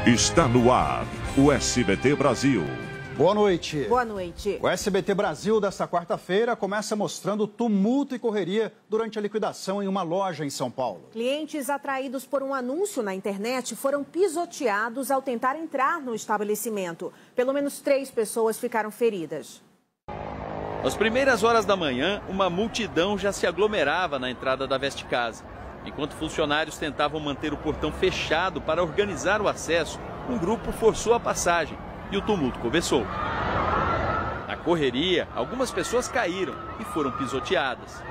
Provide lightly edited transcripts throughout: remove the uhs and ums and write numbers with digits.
Está no ar o SBT Brasil. Boa noite. Boa noite. O SBT Brasil desta quarta-feira começa mostrando tumulto e correria durante a liquidação em uma loja em São Paulo. Clientes atraídos por um anúncio na internet foram pisoteados ao tentar entrar no estabelecimento. Pelo menos 3 pessoas ficaram feridas. Nas primeiras horas da manhã, uma multidão já se aglomerava na entrada da Veste Casa. Enquanto funcionários tentavam manter o portão fechado para organizar o acesso, um grupo forçou a passagem e o tumulto começou. Na correria, algumas pessoas caíram e foram pisoteadas.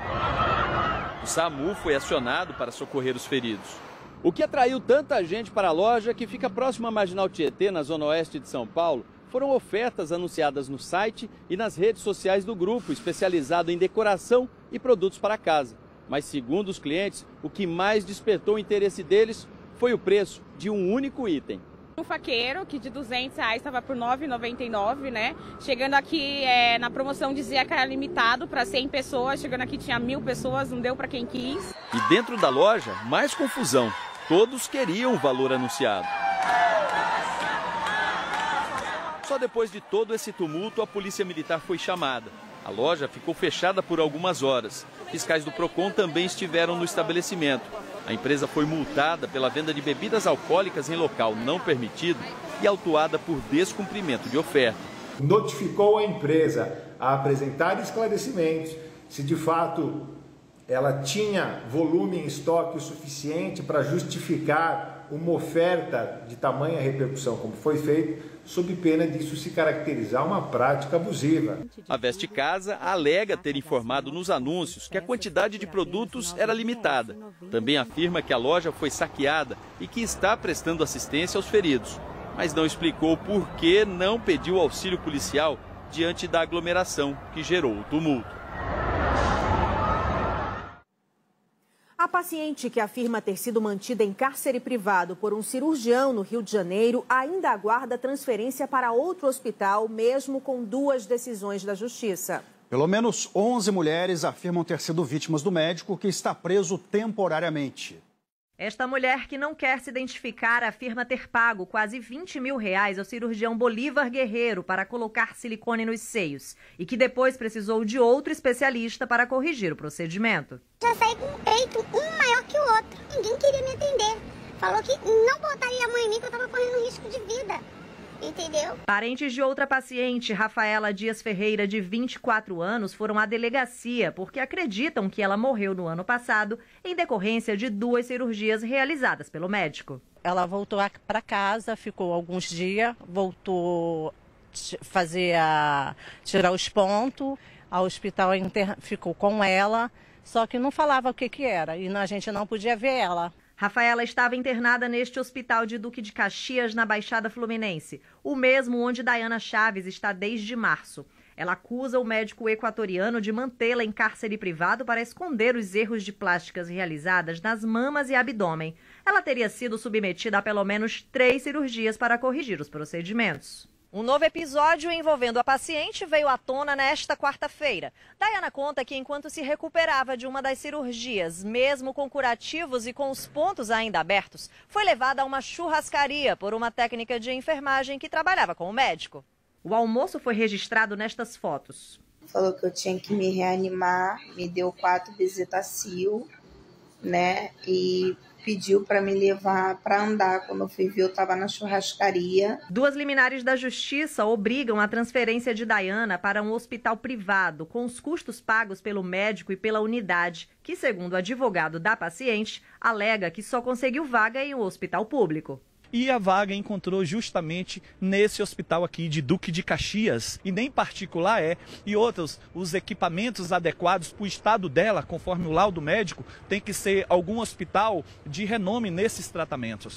O SAMU foi acionado para socorrer os feridos. O que atraiu tanta gente para a loja, que fica próxima à Marginal Tietê, na zona oeste de São Paulo, foram ofertas anunciadas no site e nas redes sociais do grupo, especializado em decoração e produtos para casa. Mas, segundo os clientes, o que mais despertou o interesse deles foi o preço de um único item. Um faqueiro que de R$200 estava por R$ 9,99, né? Chegando aqui na promoção dizia que era limitado para 100 pessoas, chegando aqui tinha 1.000 pessoas, não deu para quem quis. E dentro da loja, mais confusão. Todos queriam o valor anunciado. Só depois de todo esse tumulto, a polícia militar foi chamada. A loja ficou fechada por algumas horas. Fiscais do Procon também estiveram no estabelecimento. A empresa foi multada pela venda de bebidas alcoólicas em local não permitido e autuada por descumprimento de oferta. Notificou a empresa a apresentar esclarecimentos se de fato ela tinha volume em estoque o suficiente para justificar uma oferta de tamanha repercussão como foi feito, sob pena disso se caracterizar uma prática abusiva. A Veste Casa alega ter informado nos anúncios que a quantidade de produtos era limitada. Também afirma que a loja foi saqueada e que está prestando assistência aos feridos. Mas não explicou por que não pediu auxílio policial diante da aglomeração que gerou o tumulto. A paciente, que afirma ter sido mantida em cárcere privado por um cirurgião no Rio de Janeiro, ainda aguarda transferência para outro hospital, mesmo com 2 decisões da Justiça. Pelo menos 11 mulheres afirmam ter sido vítimas do médico, que está preso temporariamente. Esta mulher, que não quer se identificar, afirma ter pago quase R$20 mil ao cirurgião Bolívar Guerreiro para colocar silicone nos seios e que depois precisou de outro especialista para corrigir o procedimento. Já saí com um peito, um maior que o outro. Ninguém queria me atender. Falou que não botaria a mão em mim, que eu estava correndo risco de vida. Entendeu? Parentes de outra paciente, Rafaela Dias Ferreira, de 24 anos, foram à delegacia porque acreditam que ela morreu no ano passado em decorrência de 2 cirurgias realizadas pelo médico. Ela voltou para casa, ficou alguns dias, voltou tirar os pontos, a hospital ficou com ela, só que não falava o que era e a gente não podia ver ela. Rafaela estava internada neste hospital de Duque de Caxias, na Baixada Fluminense, o mesmo onde Dayana Chaves está desde março. Ela acusa o médico equatoriano de mantê-la em cárcere privado para esconder os erros de plásticas realizadas nas mamas e abdômen. Ela teria sido submetida a pelo menos 3 cirurgias para corrigir os procedimentos. Um novo episódio envolvendo a paciente veio à tona nesta quarta-feira. Dayana conta que enquanto se recuperava de uma das cirurgias, mesmo com curativos e com os pontos ainda abertos, foi levada a uma churrascaria por uma técnica de enfermagem que trabalhava com o médico. O almoço foi registrado nestas fotos. Falou que eu tinha que me reanimar, me deu 4 Bezetacil, né, e pediu para me levar para andar. Quando eu fui ver, eu estava na churrascaria. 2 liminares da Justiça obrigam a transferência de Dayana para um hospital privado, com os custos pagos pelo médico e pela unidade, que, segundo o advogado da paciente, alega que só conseguiu vaga em um hospital público. E a vaga encontrou justamente nesse hospital aqui de Duque de Caxias, e nem particular e outros, os equipamentos adequados para o estado dela, conforme o laudo médico, tem que ser algum hospital de renome nesses tratamentos.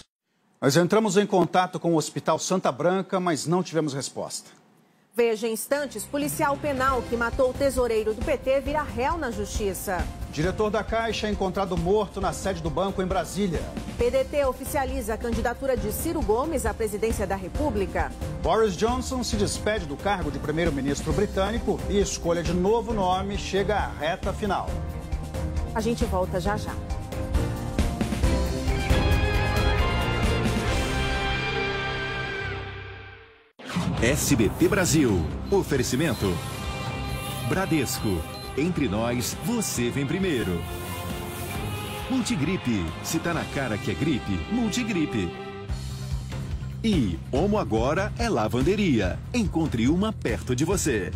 Nós entramos em contato com o Hospital Santa Branca, mas não tivemos resposta. Veja em instantes, policial penal que matou o tesoureiro do PT vira réu na Justiça. Diretor da Caixa é encontrado morto na sede do banco em Brasília. PDT oficializa a candidatura de Ciro Gomes à presidência da República. Boris Johnson se despede do cargo de primeiro-ministro britânico e a escolha de novo nome chega à reta final. A gente volta já já. SBT Brasil. Oferecimento Bradesco. Entre nós, você vem primeiro. Multigripe. Se tá na cara que é gripe, Multigripe. E Omo Agora é lavanderia. Encontre uma perto de você.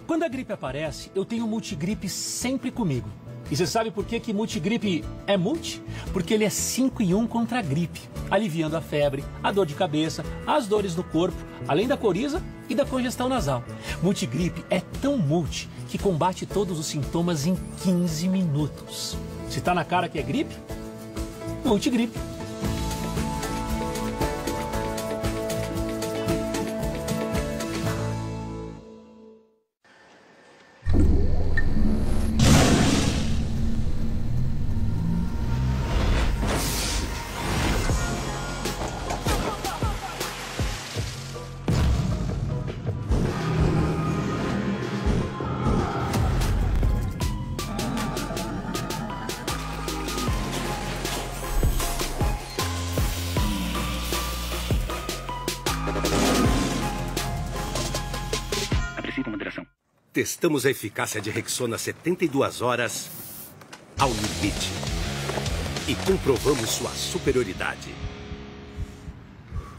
Quando a gripe aparece, eu tenho Multigripe sempre comigo. E você sabe por que Multigripe é multi? Porque ele é 5 em 1 contra a gripe, aliviando a febre, a dor de cabeça, as dores no corpo, além da coriza e da congestão nasal. Multigripe é tão multi que combate todos os sintomas em 15 minutos. Se tá na cara que é gripe, Multigripe. Testamos a eficácia de Rexona 72 horas ao limite e comprovamos sua superioridade.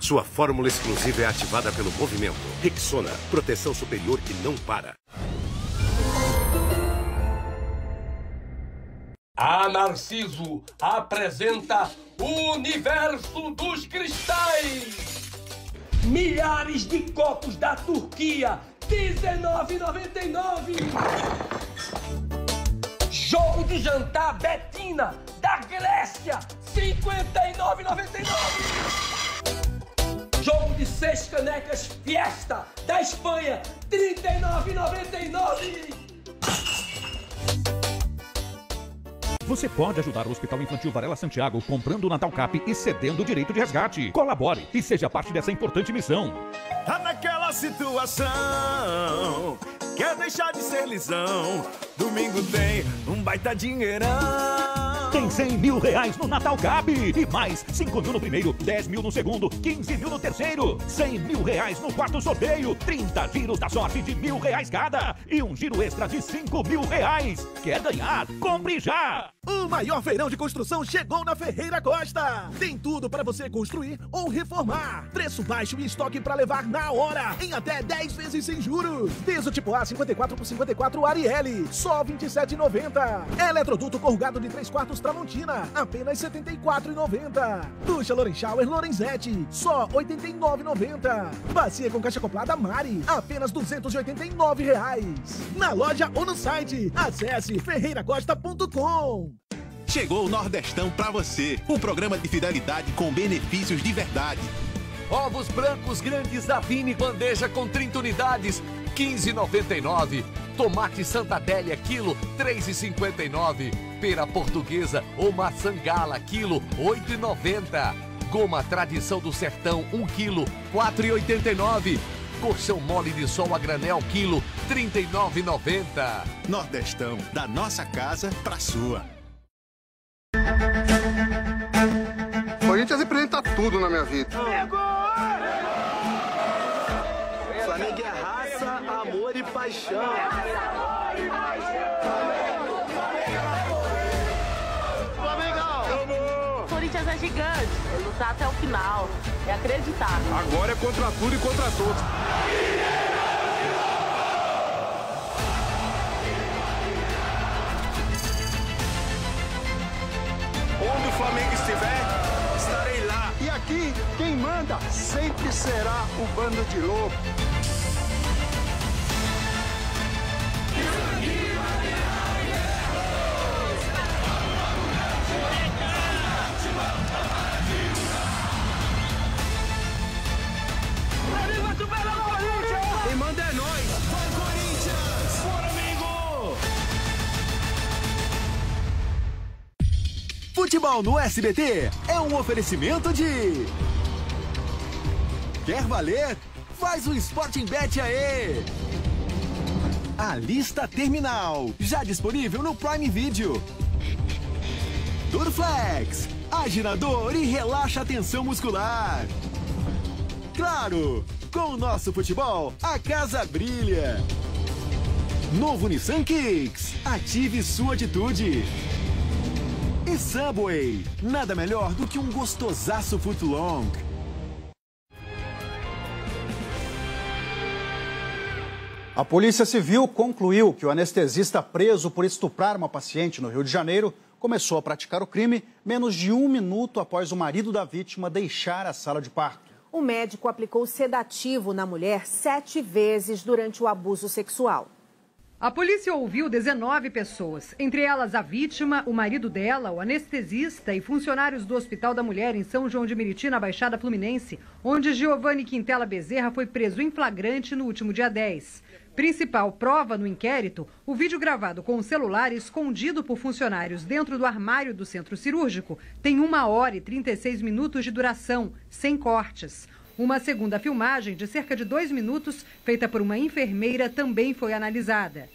Sua fórmula exclusiva é ativada pelo movimento. Rexona, proteção superior que não para. A Narciso apresenta o Universo dos Cristais. Milhares de copos da Turquia, R$19,99. Jogo de jantar Betina, da Grécia, R$59,99. Jogo de 6 canecas Fiesta, da Espanha, R$39,99. Você pode ajudar o Hospital Infantil Varela Santiago comprando o Natal Cap e cedendo o direito de resgate. Colabore e seja parte dessa importante missão. Tá naquela situação, quer deixar de ser lisão. Domingo tem um baita dinheirão. Tem R$100 mil no Natal Cap e mais 5 mil no primeiro, 10 mil no segundo, 15 mil no terceiro, R$100 mil no quarto sorteio, 30 giros da sorte de R$1.000 cada e um giro extra de R$5 mil. Quer ganhar? Compre já! O maior feirão de construção chegou na Ferreira Costa. Tem tudo para você construir ou reformar. Preço baixo e estoque para levar na hora, em até 10 vezes sem juros. Piso tipo A 54 por 54 Ariel, só R$ 27,90. Eletroduto corrugado de 3/4 Tramontina, apenas R$ 74,90. Ducha Lorenschauer Lorenzetti, só R$ 89,90. Bacia com caixa acoplada Mari, apenas R$ 289. Na loja ou no site, acesse ferreiracosta.com. Chegou o Nordestão pra você, um programa de fidelidade com benefícios de verdade. Ovos brancos grandes da Vini, bandeja com 30 unidades, R$ 15,99. Tomate Santa Adélia, quilo, R$ 3,59. Pera portuguesa ou maçã gala, quilo, R$ 8,90. Goma Tradição do Sertão, 1 quilo, R$ 4,89. Colchão mole de sol a granel, quilo, R$ 39,90. Nordestão, da nossa casa pra sua. Corinthians representa tudo na minha vida. Flamengo é raça, amor e paixão. Flamengo! Corinthians é gigante, é lutar até o final, é acreditar. Agora é contra tudo e contra todos. Onde o Flamengo estiver, estarei lá. E aqui, quem manda sempre será o bando de louco. Quem manda é nós. Vai, Corinthians! Bora, amigo! Futebol no SBT é um oferecimento de... Quer valer? Faz o Sporting Bet aí! A lista terminal, já disponível no Prime Video. Durflex, agirador e relaxa a tensão muscular. Claro, Com o nosso futebol, a casa brilha. Novo Nissan Kicks. Ative sua atitude. E Subway. Nada melhor do que um gostosaço footlong. A Polícia Civil concluiu que o anestesista preso por estuprar uma paciente no Rio de Janeiro começou a praticar o crime menos de 1 minuto após o marido da vítima deixar a sala de parto. O médico aplicou sedativo na mulher 7 vezes durante o abuso sexual. A polícia ouviu 19 pessoas, entre elas a vítima, o marido dela, o anestesista e funcionários do Hospital da Mulher em São João de Meriti, na Baixada Fluminense, onde Giovanni Quintela Bezerra foi preso em flagrante no último dia 10. Principal prova no inquérito, o vídeo gravado com o celular escondido por funcionários dentro do armário do centro cirúrgico tem 1 hora e 36 minutos de duração, sem cortes. Uma segunda filmagem de cerca de 2 minutos, feita por uma enfermeira, também foi analisada.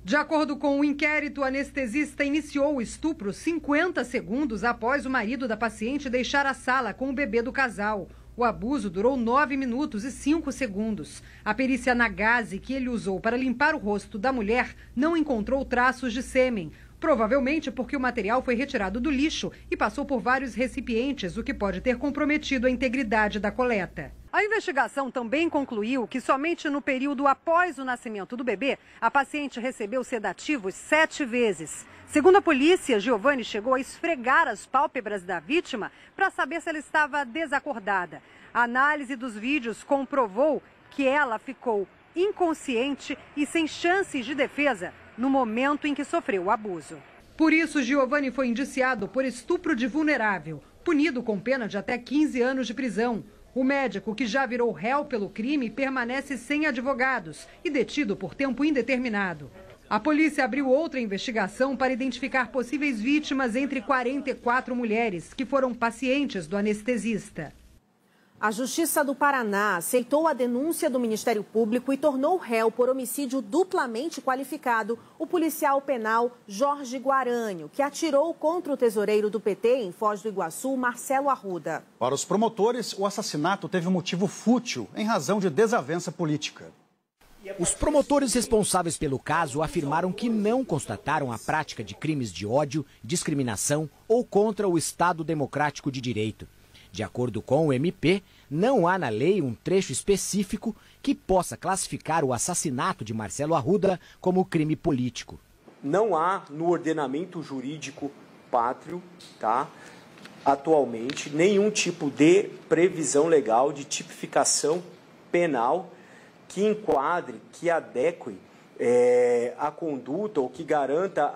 De acordo com o inquérito, o anestesista iniciou o estupro 50 segundos após o marido da paciente deixar a sala com o bebê do casal. O abuso durou 9 minutos e 5 segundos. A perícia na gaze que ele usou para limpar o rosto da mulher não encontrou traços de sêmen. Provavelmente porque o material foi retirado do lixo e passou por vários recipientes, o que pode ter comprometido a integridade da coleta. A investigação também concluiu que somente no período após o nascimento do bebê, a paciente recebeu sedativos 7 vezes. Segundo a polícia, Giovanni chegou a esfregar as pálpebras da vítima para saber se ela estava desacordada. A análise dos vídeos comprovou que ela ficou inconsciente e sem chances de defesa no momento em que sofreu o abuso. Por isso, Giovanni foi indiciado por estupro de vulnerável, punido com pena de até 15 anos de prisão. O médico, que já virou réu pelo crime, permanece sem advogados e detido por tempo indeterminado. A polícia abriu outra investigação para identificar possíveis vítimas entre 44 mulheres que foram pacientes do anestesista. A Justiça do Paraná aceitou a denúncia do Ministério Público e tornou réu por homicídio duplamente qualificado o policial penal Jorge Guaranho, que atirou contra o tesoureiro do PT em Foz do Iguaçu, Marcelo Arruda. Para os promotores, o assassinato teve um motivo fútil, em razão de desavença política. Os promotores responsáveis pelo caso afirmaram que não constataram a prática de crimes de ódio, discriminação ou contra o Estado Democrático de Direito. De acordo com o MP, não há na lei um trecho específico que possa classificar o assassinato de Marcelo Arruda como crime político. Não há no ordenamento jurídico pátrio, atualmente, nenhum tipo de previsão legal de tipificação penal que enquadre, que adeque a conduta ou que garanta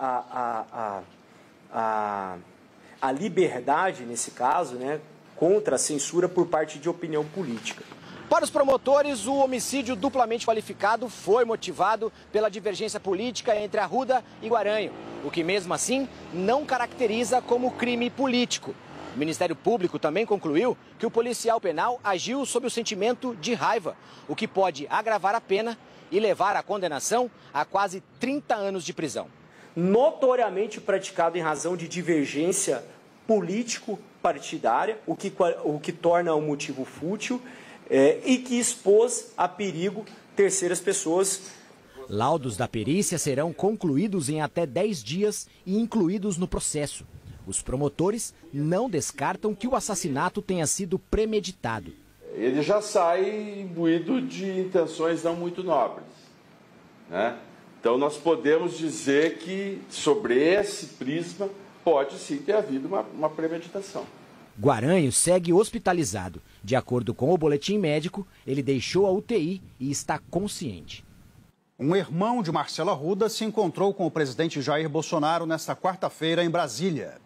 a liberdade, nesse caso, contra a censura por parte de opinião política. Para os promotores, o homicídio duplamente qualificado foi motivado pela divergência política entre Arruda e Guaranho, o que mesmo assim não caracteriza como crime político. O Ministério Público também concluiu que o policial penal agiu sob o sentimento de raiva, o que pode agravar a pena e levar a condenação a quase 30 anos de prisão. Notoriamente praticado em razão de divergência político-partidária, o que torna um motivo fútil e que expôs a perigo terceiras pessoas. Laudos da perícia serão concluídos em até 10 dias e incluídos no processo. Os promotores não descartam que o assassinato tenha sido premeditado. Ele já sai imbuído de intenções não muito nobres, Então nós podemos dizer que sobre esse prisma pode sim ter havido uma premeditação. Guaranho segue hospitalizado. De acordo com o boletim médico, ele deixou a UTI e está consciente. Um irmão de Marcelo Arruda se encontrou com o presidente Jair Bolsonaro nesta quarta-feira em Brasília.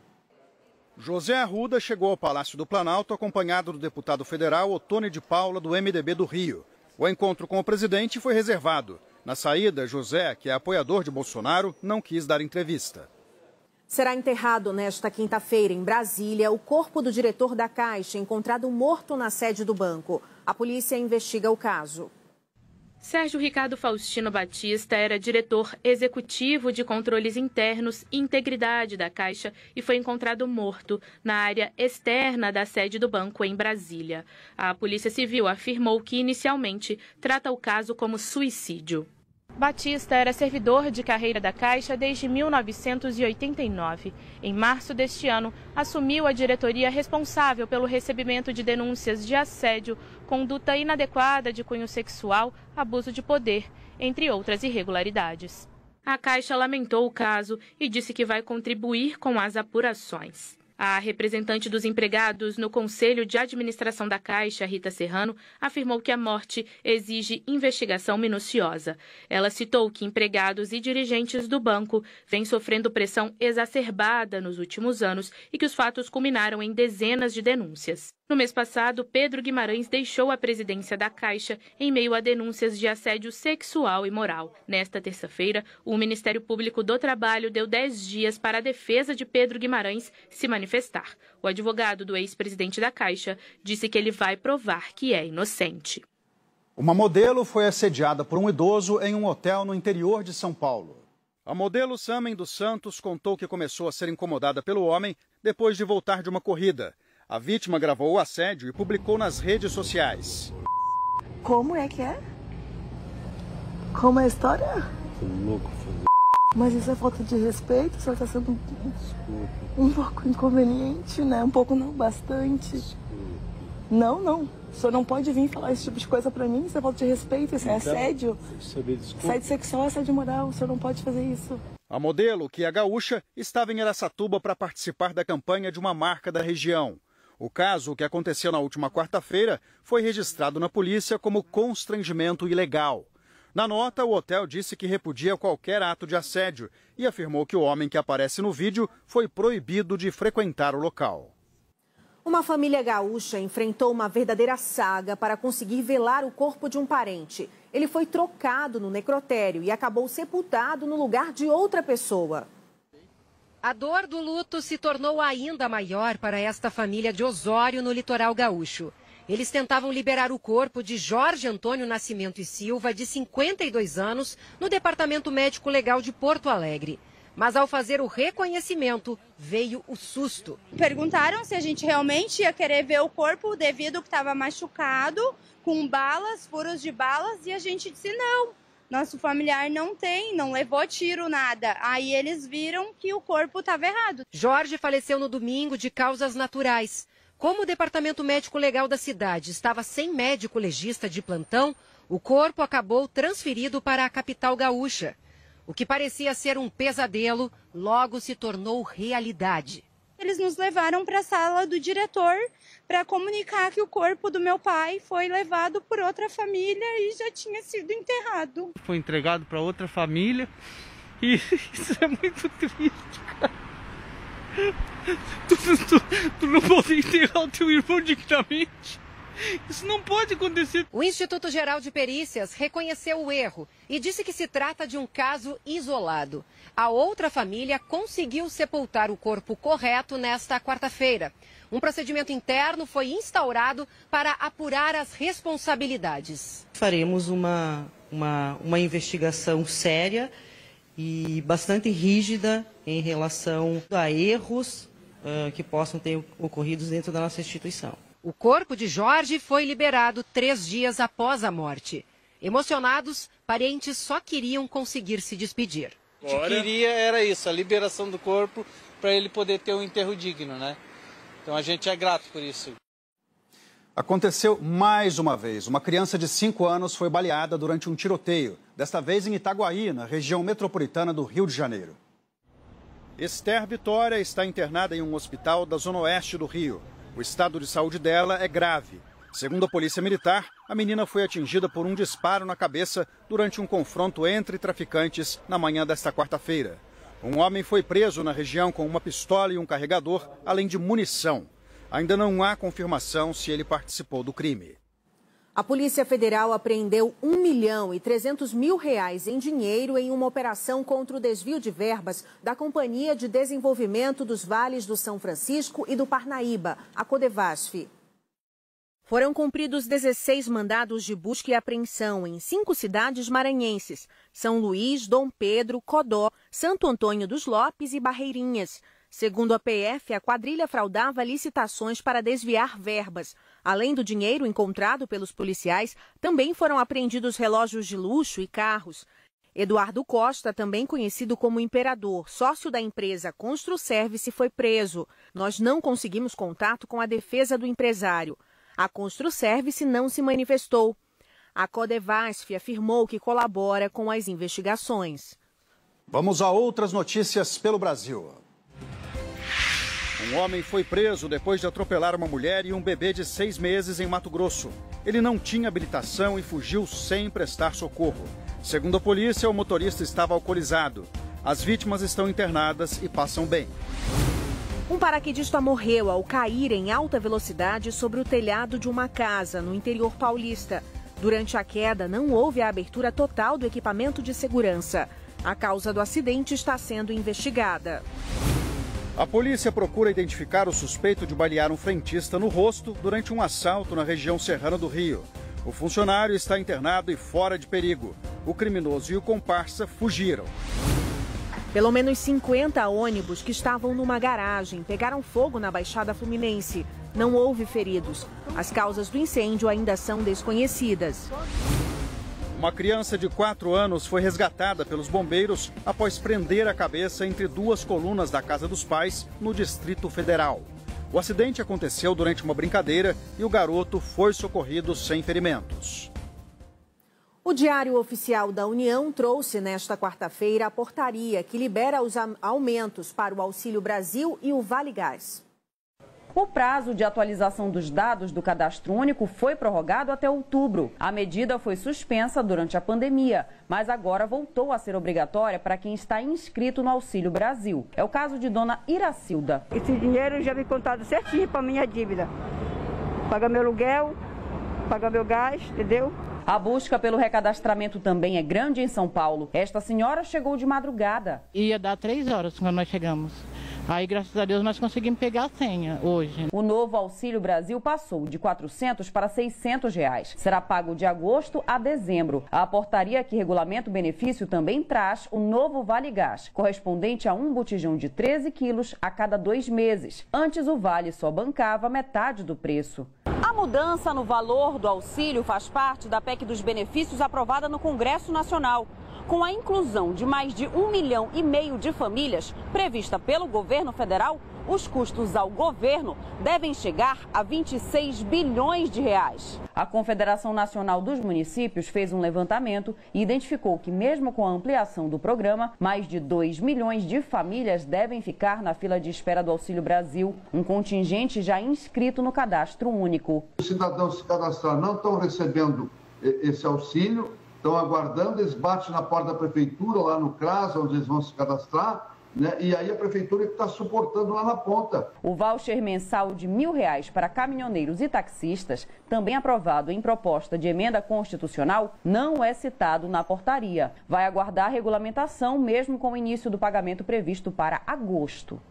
José Arruda chegou ao Palácio do Planalto acompanhado do deputado federal Ottoni de Paula, do MDB do Rio. O encontro com o presidente foi reservado. Na saída, José, que é apoiador de Bolsonaro, não quis dar entrevista. Será enterrado nesta quinta-feira, em Brasília, o corpo do diretor da Caixa, encontrado morto na sede do banco. A polícia investiga o caso. Sérgio Ricardo Faustino Batista era diretor executivo de controles internos e integridade da Caixa e foi encontrado morto na área externa da sede do banco em Brasília. A Polícia Civil afirmou que, inicialmente, trata o caso como suicídio. Batista era servidor de carreira da Caixa desde 1989. Em março deste ano, assumiu a diretoria responsável pelo recebimento de denúncias de assédio, conduta inadequada de cunho sexual, abuso de poder, entre outras irregularidades. A Caixa lamentou o caso e disse que vai contribuir com as apurações. A representante dos empregados no Conselho de Administração da Caixa, Rita Serrano, afirmou que a morte exige investigação minuciosa. Ela citou que empregados e dirigentes do banco vêm sofrendo pressão exacerbada nos últimos anos e que os fatos culminaram em dezenas de denúncias. No mês passado, Pedro Guimarães deixou a presidência da Caixa em meio a denúncias de assédio sexual e moral. Nesta terça-feira, o Ministério Público do Trabalho deu 10 dias para a defesa de Pedro Guimarães se manifestar. O advogado do ex-presidente da Caixa disse que ele vai provar que é inocente. Uma modelo foi assediada por um idoso em um hotel no interior de São Paulo. A modelo Samen dos Santos contou que começou a ser incomodada pelo homem depois de voltar de uma corrida. A vítima gravou o assédio e publicou nas redes sociais. Como é que é? Como é a história? Louco, mas isso é falta de respeito? O senhor está sendo um pouco inconveniente, né? Um pouco não, bastante. Não. O senhor não pode vir falar esse tipo de coisa pra mim. Isso é falta de respeito, isso é assédio. Assédio sexual é assédio moral. O senhor não pode fazer isso. A modelo, que é gaúcha, estava em Araçatuba para participar da campanha de uma marca da região. O caso, que aconteceu na última quarta-feira, foi registrado na polícia como constrangimento ilegal. Na nota, o hotel disse que repudia qualquer ato de assédio e afirmou que o homem que aparece no vídeo foi proibido de frequentar o local. Uma família gaúcha enfrentou uma verdadeira saga para conseguir velar o corpo de um parente. Ele foi trocado no necrotério e acabou sepultado no lugar de outra pessoa. A dor do luto se tornou ainda maior para esta família de Osório, no litoral gaúcho. Eles tentavam liberar o corpo de Jorge Antônio Nascimento e Silva, de 52 anos, no Departamento Médico Legal de Porto Alegre. Mas ao fazer o reconhecimento, veio o susto. Perguntaram se a gente realmente ia querer ver o corpo devido que estava machucado, com balas, furos de balas, e a gente disse não. Nosso familiar não levou tiro, nada. Aí eles viram que o corpo estava errado. Jorge faleceu no domingo de causas naturais. Como o Departamento Médico Legal da cidade estava sem médico legista de plantão, o corpo acabou transferido para a capital gaúcha. O que parecia ser um pesadelo, logo se tornou realidade. Eles nos levaram para a sala do diretor para comunicar que o corpo do meu pai foi levado por outra família e já tinha sido enterrado. Foi entregado para outra família e isso é muito triste, cara. Tu não pode enterrar o teu irmão dignamente. Isso não pode acontecer. O Instituto Geral de Perícias reconheceu o erro e disse que se trata de um caso isolado. A outra família conseguiu sepultar o corpo correto nesta quarta-feira. Um procedimento interno foi instaurado para apurar as responsabilidades. Faremos uma investigação séria e bastante rígida em relação a erros que possam ter ocorrido dentro da nossa instituição. O corpo de Jorge foi liberado 3 dias após a morte. Emocionados, parentes só queriam conseguir se despedir. O que queria era isso, a liberação do corpo para ele poder ter um enterro digno, né? Então a gente é grato por isso. Aconteceu mais uma vez. Uma criança de 5 anos foi baleada durante um tiroteio, desta vez em Itaguaí, na região metropolitana do Rio de Janeiro. Esther Vitória está internada em um hospital da zona oeste do Rio. O estado de saúde dela é grave. Segundo a Polícia Militar, a menina foi atingida por um disparo na cabeça durante um confronto entre traficantes na manhã desta quarta-feira. Um homem foi preso na região com uma pistola e um carregador, além de munição. Ainda não há confirmação se ele participou do crime. A Polícia Federal apreendeu R$1.300.000 em dinheiro em uma operação contra o desvio de verbas da Companhia de Desenvolvimento dos Vales do São Francisco e do Parnaíba, a Codevasf. Foram cumpridos 16 mandados de busca e apreensão em 5 cidades maranhenses: São Luís, Dom Pedro, Codó, Santo Antônio dos Lopes e Barreirinhas. Segundo a PF, a quadrilha fraudava licitações para desviar verbas. Além do dinheiro encontrado pelos policiais, também foram apreendidos relógios de luxo e carros. Eduardo Costa, também conhecido como Imperador, sócio da empresa Construservice, foi preso. Nós não conseguimos contato com a defesa do empresário. A Construservice não se manifestou. A Codevasf afirmou que colabora com as investigações. Vamos a outras notícias pelo Brasil. Um homem foi preso depois de atropelar uma mulher e um bebê de 6 meses em Mato Grosso. Ele não tinha habilitação e fugiu sem prestar socorro. Segundo a polícia, o motorista estava alcoolizado. As vítimas estão internadas e passam bem. Um paraquedista morreu ao cair em alta velocidade sobre o telhado de uma casa no interior paulista. Durante a queda, não houve a abertura total do equipamento de segurança. A causa do acidente está sendo investigada. A polícia procura identificar o suspeito de balear um frentista no rosto durante um assalto na região serrana do Rio. O funcionário está internado e fora de perigo. O criminoso e o comparsa fugiram. Pelo menos 50 ônibus que estavam numa garagem pegaram fogo na Baixada Fluminense. Não houve feridos. As causas do incêndio ainda são desconhecidas. Uma criança de 4 anos foi resgatada pelos bombeiros após prender a cabeça entre 2 colunas da casa dos pais no Distrito Federal. O acidente aconteceu durante uma brincadeira e o garoto foi socorrido sem ferimentos. O Diário Oficial da União trouxe nesta quarta-feira a portaria que libera os aumentos para o Auxílio Brasil e o Vale Gás. O prazo de atualização dos dados do Cadastro Único foi prorrogado até outubro. A medida foi suspensa durante a pandemia, mas agora voltou a ser obrigatória para quem está inscrito no Auxílio Brasil. É o caso de dona Iracilda. Esse dinheiro já me contado certinho para minha dívida. Pagar meu aluguel, pagar meu gás, entendeu? A busca pelo recadastramento também é grande em São Paulo. Esta senhora chegou de madrugada. Ia dar 3 horas quando nós chegamos. Aí, graças a Deus, nós conseguimos pegar a senha hoje. O novo Auxílio Brasil passou de R$ 400 para R$ 600. Será pago de agosto a dezembro. A portaria que regulamenta o benefício também traz o novo Vale Gás, correspondente a um botijão de 13 quilos a cada 2 meses. Antes, o Vale só bancava metade do preço. A mudança no valor do auxílio faz parte da PEC dos benefícios aprovada no Congresso Nacional. Com a inclusão de mais de 1,5 milhão de famílias prevista pelo governo federal, os custos ao governo devem chegar a 26 bilhões de reais. A Confederação Nacional dos Municípios fez um levantamento e identificou que, mesmo com a ampliação do programa, mais de 2 milhões de famílias devem ficar na fila de espera do Auxílio Brasil, um contingente já inscrito no Cadastro Único. Os cidadãos se cadastraram, não estão recebendo esse auxílio, estão aguardando, eles batem na porta da prefeitura, lá no CRAS, onde eles vão se cadastrar, né? E aí a prefeitura está suportando lá na ponta. O voucher mensal de R$ 1.000 para caminhoneiros e taxistas, também aprovado em proposta de emenda constitucional, não é citado na portaria. Vai aguardar a regulamentação, mesmo com o início do pagamento previsto para agosto.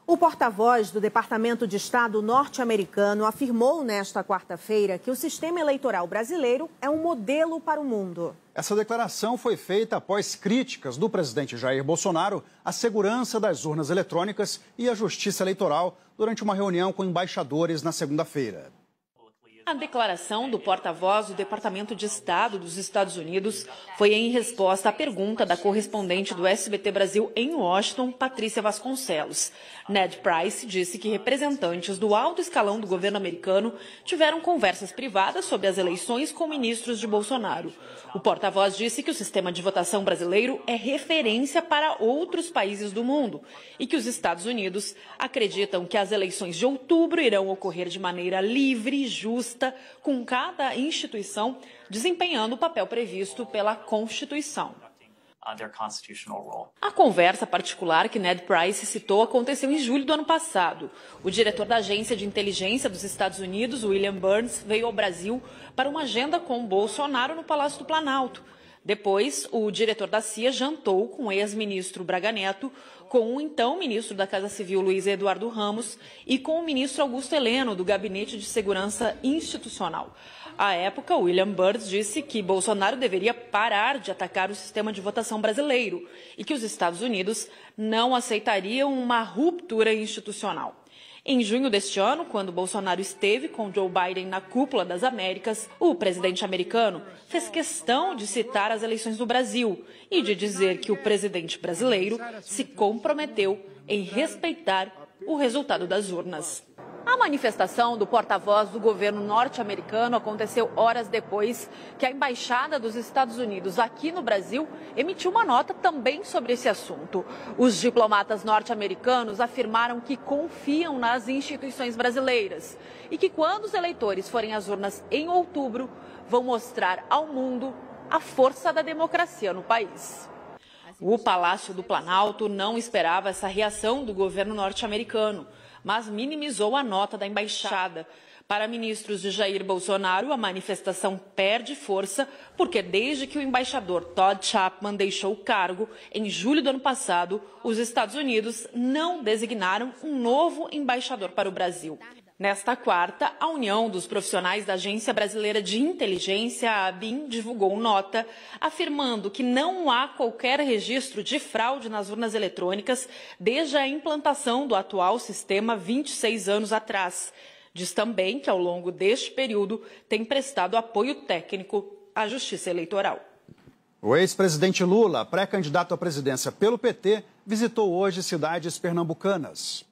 O porta-voz do Departamento de Estado norte-americano afirmou nesta quarta-feira que o sistema eleitoral brasileiro é um modelo para o mundo. Essa declaração foi feita após críticas do presidente Jair Bolsonaro à segurança das urnas eletrônicas e à justiça eleitoral durante uma reunião com embaixadores na segunda-feira. A declaração do porta-voz do Departamento de Estado dos Estados Unidos foi em resposta à pergunta da correspondente do SBT Brasil em Washington, Patrícia Vasconcelos. Ned Price disse que representantes do alto escalão do governo americano tiveram conversas privadas sobre as eleições com ministros de Bolsonaro. O porta-voz disse que o sistema de votação brasileiro é referência para outros países do mundo e que os Estados Unidos acreditam que as eleições de outubro irão ocorrer de maneira livre e justa, com cada instituição desempenhando o papel previsto pela Constituição. A conversa particular que Ned Price citou aconteceu em julho do ano passado. O diretor da Agência de Inteligência dos Estados Unidos, William Burns, veio ao Brasil para uma agenda com Bolsonaro no Palácio do Planalto. Depois, o diretor da CIA jantou com o ex-ministro Braga Neto, com o então ministro da Casa Civil, Luiz Eduardo Ramos, e com o ministro Augusto Heleno, do Gabinete de Segurança Institucional. À época, William Burns disse que Bolsonaro deveria parar de atacar o sistema de votação brasileiro e que os Estados Unidos não aceitariam uma ruptura institucional. Em junho deste ano, quando Bolsonaro esteve com Joe Biden na Cúpula das Américas, o presidente americano fez questão de citar as eleições do Brasil e de dizer que o presidente brasileiro se comprometeu em respeitar o resultado das urnas. A manifestação do porta-voz do governo norte-americano aconteceu horas depois que a Embaixada dos Estados Unidos aqui no Brasil emitiu uma nota também sobre esse assunto. Os diplomatas norte-americanos afirmaram que confiam nas instituições brasileiras e que quando os eleitores forem às urnas em outubro, vão mostrar ao mundo a força da democracia no país. O Palácio do Planalto não esperava essa reação do governo norte-americano, mas minimizou a nota da embaixada. Para ministros de Jair Bolsonaro, a manifestação perde força porque desde que o embaixador Todd Chapman deixou o cargo, em julho do ano passado, os Estados Unidos não designaram um novo embaixador para o Brasil. Nesta quarta, a União dos Profissionais da Agência Brasileira de Inteligência, a ABIN, divulgou nota afirmando que não há qualquer registro de fraude nas urnas eletrônicas desde a implantação do atual sistema 26 anos atrás. Diz também que, ao longo deste período, tem prestado apoio técnico à Justiça Eleitoral. O ex-presidente Lula, pré-candidato à presidência pelo PT, visitou hoje cidades pernambucanas.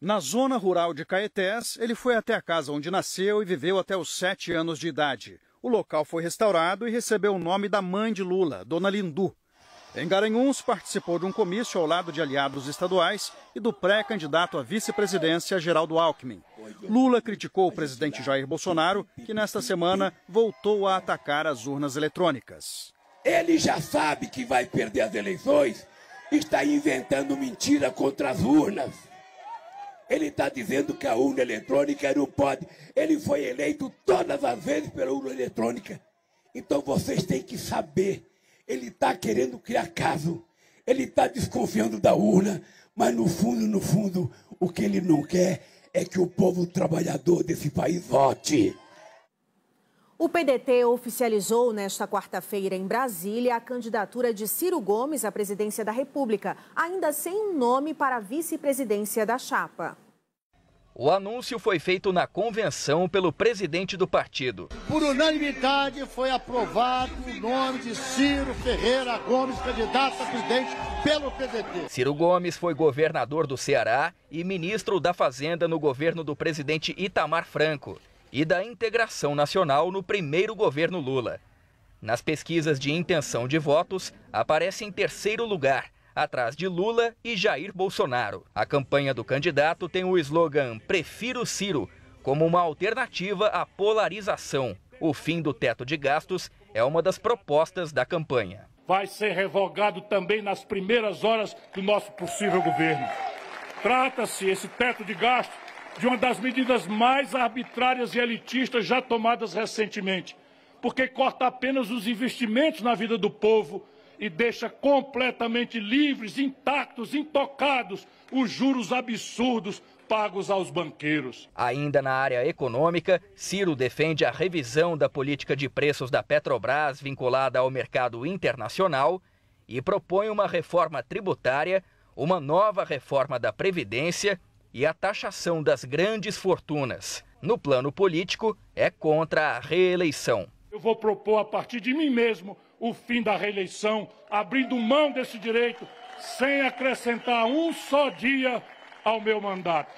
Na zona rural de Caetés, ele foi até a casa onde nasceu e viveu até os 7 anos de idade. O local foi restaurado e recebeu o nome da mãe de Lula, Dona Lindu. Em Garanhuns, participou de um comício ao lado de aliados estaduais e do pré-candidato à vice-presidência, Geraldo Alckmin. Lula criticou o presidente Jair Bolsonaro, que nesta semana voltou a atacar as urnas eletrônicas. Ele já sabe que vai perder as eleições, está inventando mentira contra as urnas. Ele está dizendo que a urna eletrônica não pode. Ele foi eleito todas as vezes pela urna eletrônica. Então vocês têm que saber. Ele está querendo criar caso. Ele está desconfiando da urna. Mas no fundo, o que ele não quer é que o povo trabalhador desse país vote. O PDT oficializou nesta quarta-feira em Brasília a candidatura de Ciro Gomes à presidência da República, ainda sem um nome para a vice-presidência da chapa. O anúncio foi feito na convenção pelo presidente do partido. Por unanimidade foi aprovado o nome de Ciro Ferreira Gomes, candidato a presidente pelo PDT. Ciro Gomes foi governador do Ceará e ministro da Fazenda no governo do presidente Itamar Franco e da integração nacional no primeiro governo Lula. Nas pesquisas de intenção de votos, aparece em terceiro lugar, atrás de Lula e Jair Bolsonaro. A campanha do candidato tem o slogan "Prefiro Ciro", como uma alternativa à polarização. O fim do teto de gastos é uma das propostas da campanha. Vai ser revogado também nas primeiras horas do nosso possível governo. Trata-se, esse teto de gastos, de uma das medidas mais arbitrárias e elitistas já tomadas recentemente, porque corta apenas os investimentos na vida do povo e deixa completamente livres, intactos, intocados os juros absurdos pagos aos banqueiros. Ainda na área econômica, Ciro defende a revisão da política de preços da Petrobras vinculada ao mercado internacional e propõe uma reforma tributária, uma nova reforma da Previdência e a taxação das grandes fortunas. No plano político, é contra a reeleição. Eu vou propor a partir de mim mesmo o fim da reeleição, abrindo mão desse direito, sem acrescentar um só dia ao meu mandato.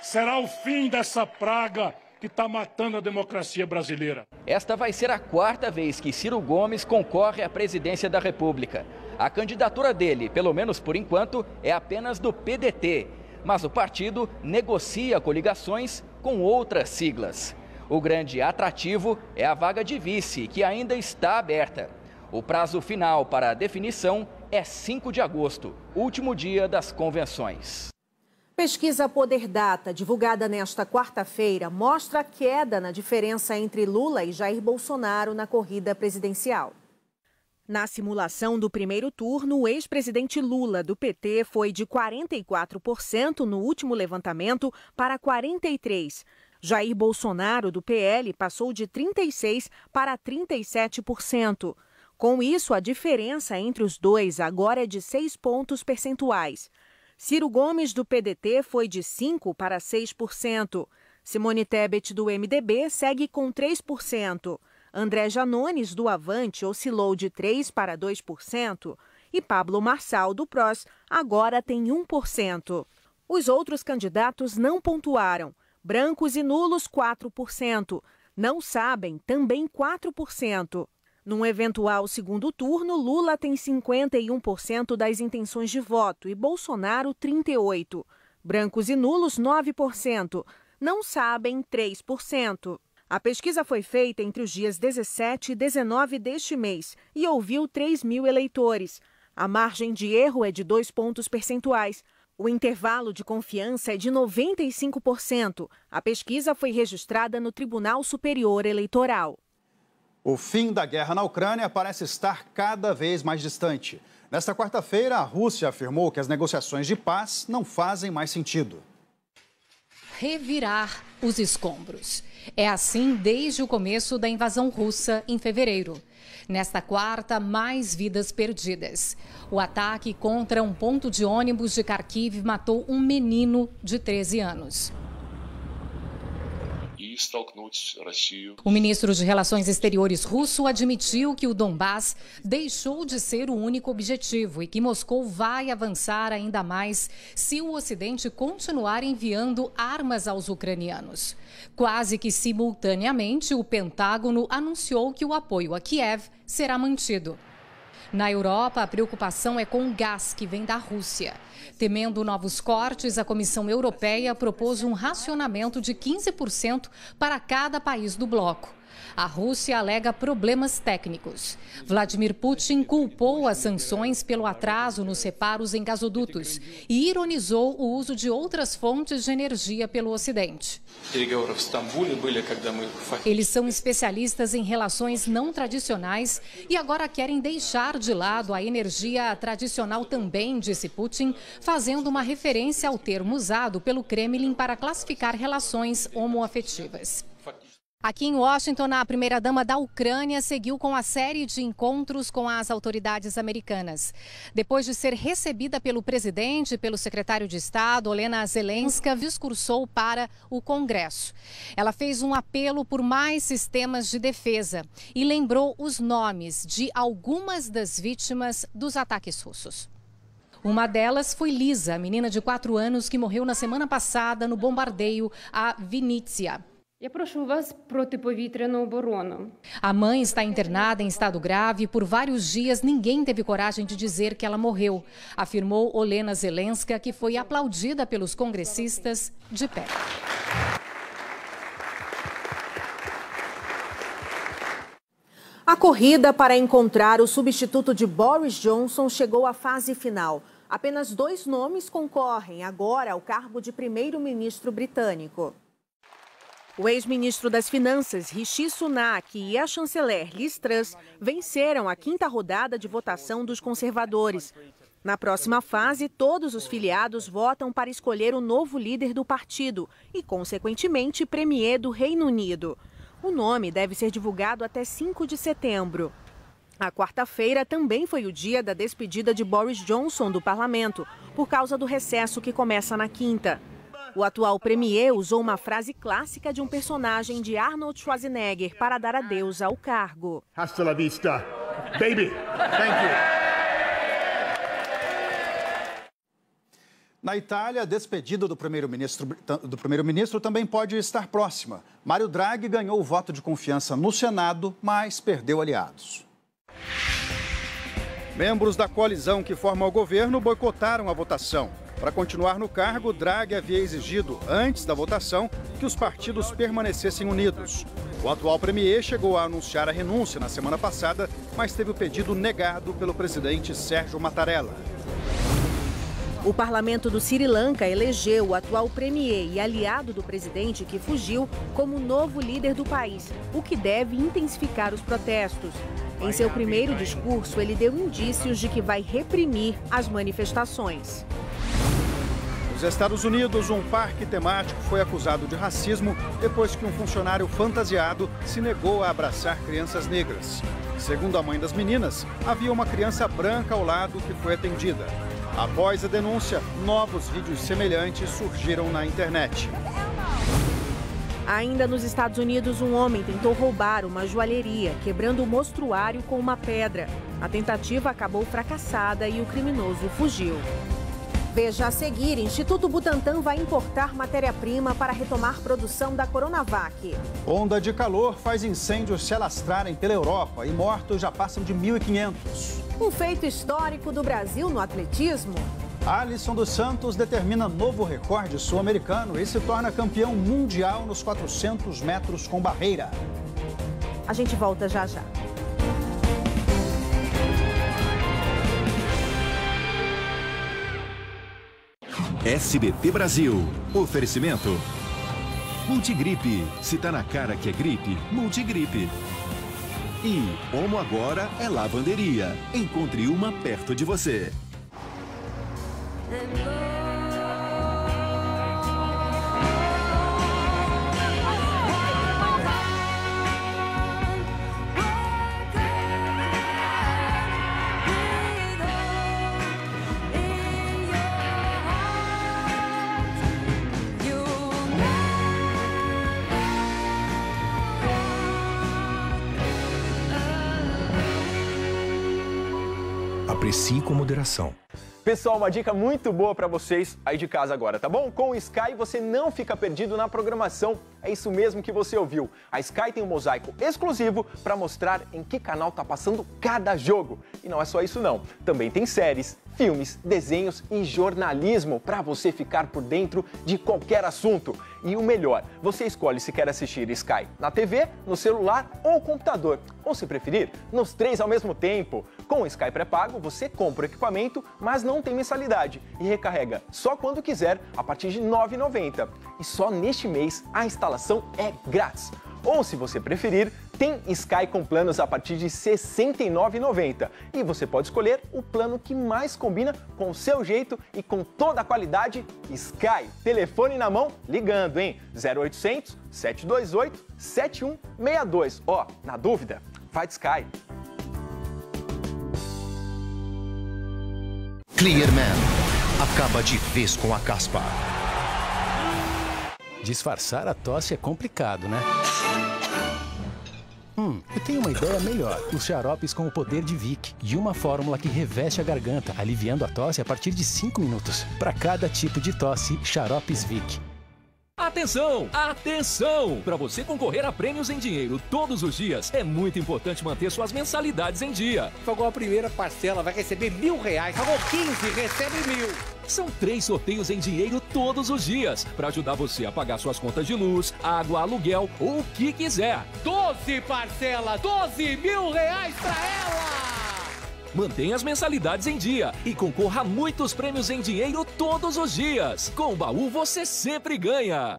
Será o fim dessa praga que está matando a democracia brasileira. Esta vai ser a quarta vez que Ciro Gomes concorre à presidência da República. A candidatura dele, pelo menos por enquanto, é apenas do PDT. Mas o partido negocia coligações com outras siglas. O grande atrativo é a vaga de vice, que ainda está aberta. O prazo final para a definição é 5 de agosto, último dia das convenções. Pesquisa Poder Data, divulgada nesta quarta-feira, mostra a queda na diferença entre Lula e Jair Bolsonaro na corrida presidencial. Na simulação do primeiro turno, o ex-presidente Lula, do PT, foi de 44% no último levantamento para 43%. Jair Bolsonaro, do PL, passou de 36% para 37%. Com isso, a diferença entre os dois agora é de 6 pontos percentuais. Ciro Gomes, do PDT, foi de 5% para 6%. Simone Tebet, do MDB, segue com 3%. André Janones, do Avante, oscilou de 3% para 2%. E Pablo Marçal, do PROS, agora tem 1%. Os outros candidatos não pontuaram. Brancos e nulos, 4%. Não sabem, também 4%. Num eventual segundo turno, Lula tem 51% das intenções de voto e Bolsonaro 38%. Brancos e nulos, 9%. Não sabem, 3%. A pesquisa foi feita entre os dias 17 e 19 deste mês e ouviu 3 mil eleitores. A margem de erro é de 2 pontos percentuais. O intervalo de confiança é de 95%. A pesquisa foi registrada no Tribunal Superior Eleitoral. O fim da guerra na Ucrânia parece estar cada vez mais distante. Nesta quarta-feira, a Rússia afirmou que as negociações de paz não fazem mais sentido. Revirar os escombros. É assim desde o começo da invasão russa em fevereiro. Nesta quarta, mais vidas perdidas. O ataque contra um ponto de ônibus de Kharkiv matou um menino de 13 anos. O ministro de Relações Exteriores russo admitiu que o Donbass deixou de ser o único objetivo e que Moscou vai avançar ainda mais se o Ocidente continuar enviando armas aos ucranianos. Quase que simultaneamente, o Pentágono anunciou que o apoio a Kiev será mantido. Na Europa, a preocupação é com o gás que vem da Rússia. Temendo novos cortes, a Comissão Europeia propôs um racionamento de 15% para cada país do bloco. A Rússia alega problemas técnicos. Vladimir Putin culpou as sanções pelo atraso nos reparos em gasodutos e ironizou o uso de outras fontes de energia pelo Ocidente. Eles são especialistas em relações não tradicionais e agora querem deixar de lado a energia tradicional também, disse Putin, fazendo uma referência ao termo usado pelo Kremlin para classificar relações homoafetivas. Aqui em Washington, a primeira-dama da Ucrânia seguiu com a série de encontros com as autoridades americanas. Depois de ser recebida pelo presidente e pelo secretário de Estado, Olena Zelenska discursou para o Congresso. Ela fez um apelo por mais sistemas de defesa e lembrou os nomes de algumas das vítimas dos ataques russos. Uma delas foi Lisa, a menina de 4 anos que morreu na semana passada no bombardeio a Vinnytsia. A mãe está internada em estado grave e por vários dias ninguém teve coragem de dizer que ela morreu, afirmou Olena Zelenska, que foi aplaudida pelos congressistas de pé. A corrida para encontrar o substituto de Boris Johnson chegou à fase final. Apenas 2 nomes concorrem agora ao cargo de primeiro-ministro britânico. O ex-ministro das Finanças, Rishi Sunak, e a chanceler Liz Truss venceram a 5ª rodada de votação dos conservadores. Na próxima fase, todos os filiados votam para escolher o novo líder do partido e, consequentemente, premier do Reino Unido. O nome deve ser divulgado até 5 de setembro. A quarta-feira também foi o dia da despedida de Boris Johnson do parlamento, por causa do recesso que começa na quinta. O atual premier usou uma frase clássica de um personagem de Arnold Schwarzenegger para dar adeus ao cargo. Hasta la vista, baby. Thank you. Na Itália, a despedida do primeiro-ministro também pode estar próxima. Mário Draghi ganhou o voto de confiança no Senado, mas perdeu aliados. Membros da coalizão que forma o governo boicotaram a votação. Para continuar no cargo, Draghi havia exigido, antes da votação, que os partidos permanecessem unidos. O atual premier chegou a anunciar a renúncia na semana passada, mas teve o pedido negado pelo presidente Sérgio Mattarella. O parlamento do Sri Lanka elegeu o atual premier e aliado do presidente que fugiu como novo líder do país, o que deve intensificar os protestos. Em seu primeiro discurso, ele deu indícios de que vai reprimir as manifestações. Nos Estados Unidos, um parque temático foi acusado de racismo depois que um funcionário fantasiado se negou a abraçar crianças negras. Segundo a mãe das meninas, havia uma criança branca ao lado que foi atendida. Após a denúncia, novos vídeos semelhantes surgiram na internet. Ainda nos Estados Unidos, um homem tentou roubar uma joalheria, quebrando o mostruário com uma pedra. A tentativa acabou fracassada e o criminoso fugiu. Veja a seguir, Instituto Butantan vai importar matéria-prima para retomar produção da Coronavac. Onda de calor faz incêndios se alastrarem pela Europa e mortos já passam de 1.500. Um feito histórico do Brasil no atletismo. Alisson dos Santos determina novo recorde sul-americano e se torna campeão mundial nos 400 metros com barreira. A gente volta já já. SBT Brasil. Oferecimento. Multigripe. Se tá na cara que é gripe, Multigripe. E Omo agora é lavanderia. Encontre uma perto de você. Aprecie com moderação. Pessoal, uma dica muito boa para vocês aí de casa agora, tá bom? Com o Sky você não fica perdido na programação. É isso mesmo que você ouviu. A Sky tem um mosaico exclusivo para mostrar em que canal tá passando cada jogo. E não é só isso não. Também tem séries, filmes, desenhos e jornalismo para você ficar por dentro de qualquer assunto. E o melhor, você escolhe se quer assistir Sky na TV, no celular ou computador. Ou se preferir, nos 3 ao mesmo tempo. Com o Sky pré-pago, você compra o equipamento, mas não tem mensalidade e recarrega só quando quiser a partir de R$ 9,90. E só neste mês a instalação é grátis. Ou, se você preferir, tem Sky com planos a partir de R$ 69,90. E você pode escolher o plano que mais combina com o seu jeito e com toda a qualidade. Sky, telefone na mão, ligando, hein? 0800 728 7162. Ó, na dúvida, vai de Sky. Clearman. Acaba de vez com a caspa. Disfarçar a tosse é complicado, né? Eu tenho uma ideia melhor. Os xaropes com o poder de Vic e uma fórmula que reveste a garganta, aliviando a tosse a partir de 5 minutos. Para cada tipo de tosse, xaropes Vic. Atenção! Atenção! Para você concorrer a prêmios em dinheiro todos os dias, é muito importante manter suas mensalidades em dia. Pagou a primeira parcela, vai receber R$1.000. Pagou 15, recebe 1.000. São 3 sorteios em dinheiro todos os dias, para ajudar você a pagar suas contas de luz, água, aluguel ou o que quiser. 12 parcelas, R$12.000 para ela! Mantenha as mensalidades em dia e concorra a muitos prêmios em dinheiro todos os dias. Com o Baú você sempre ganha.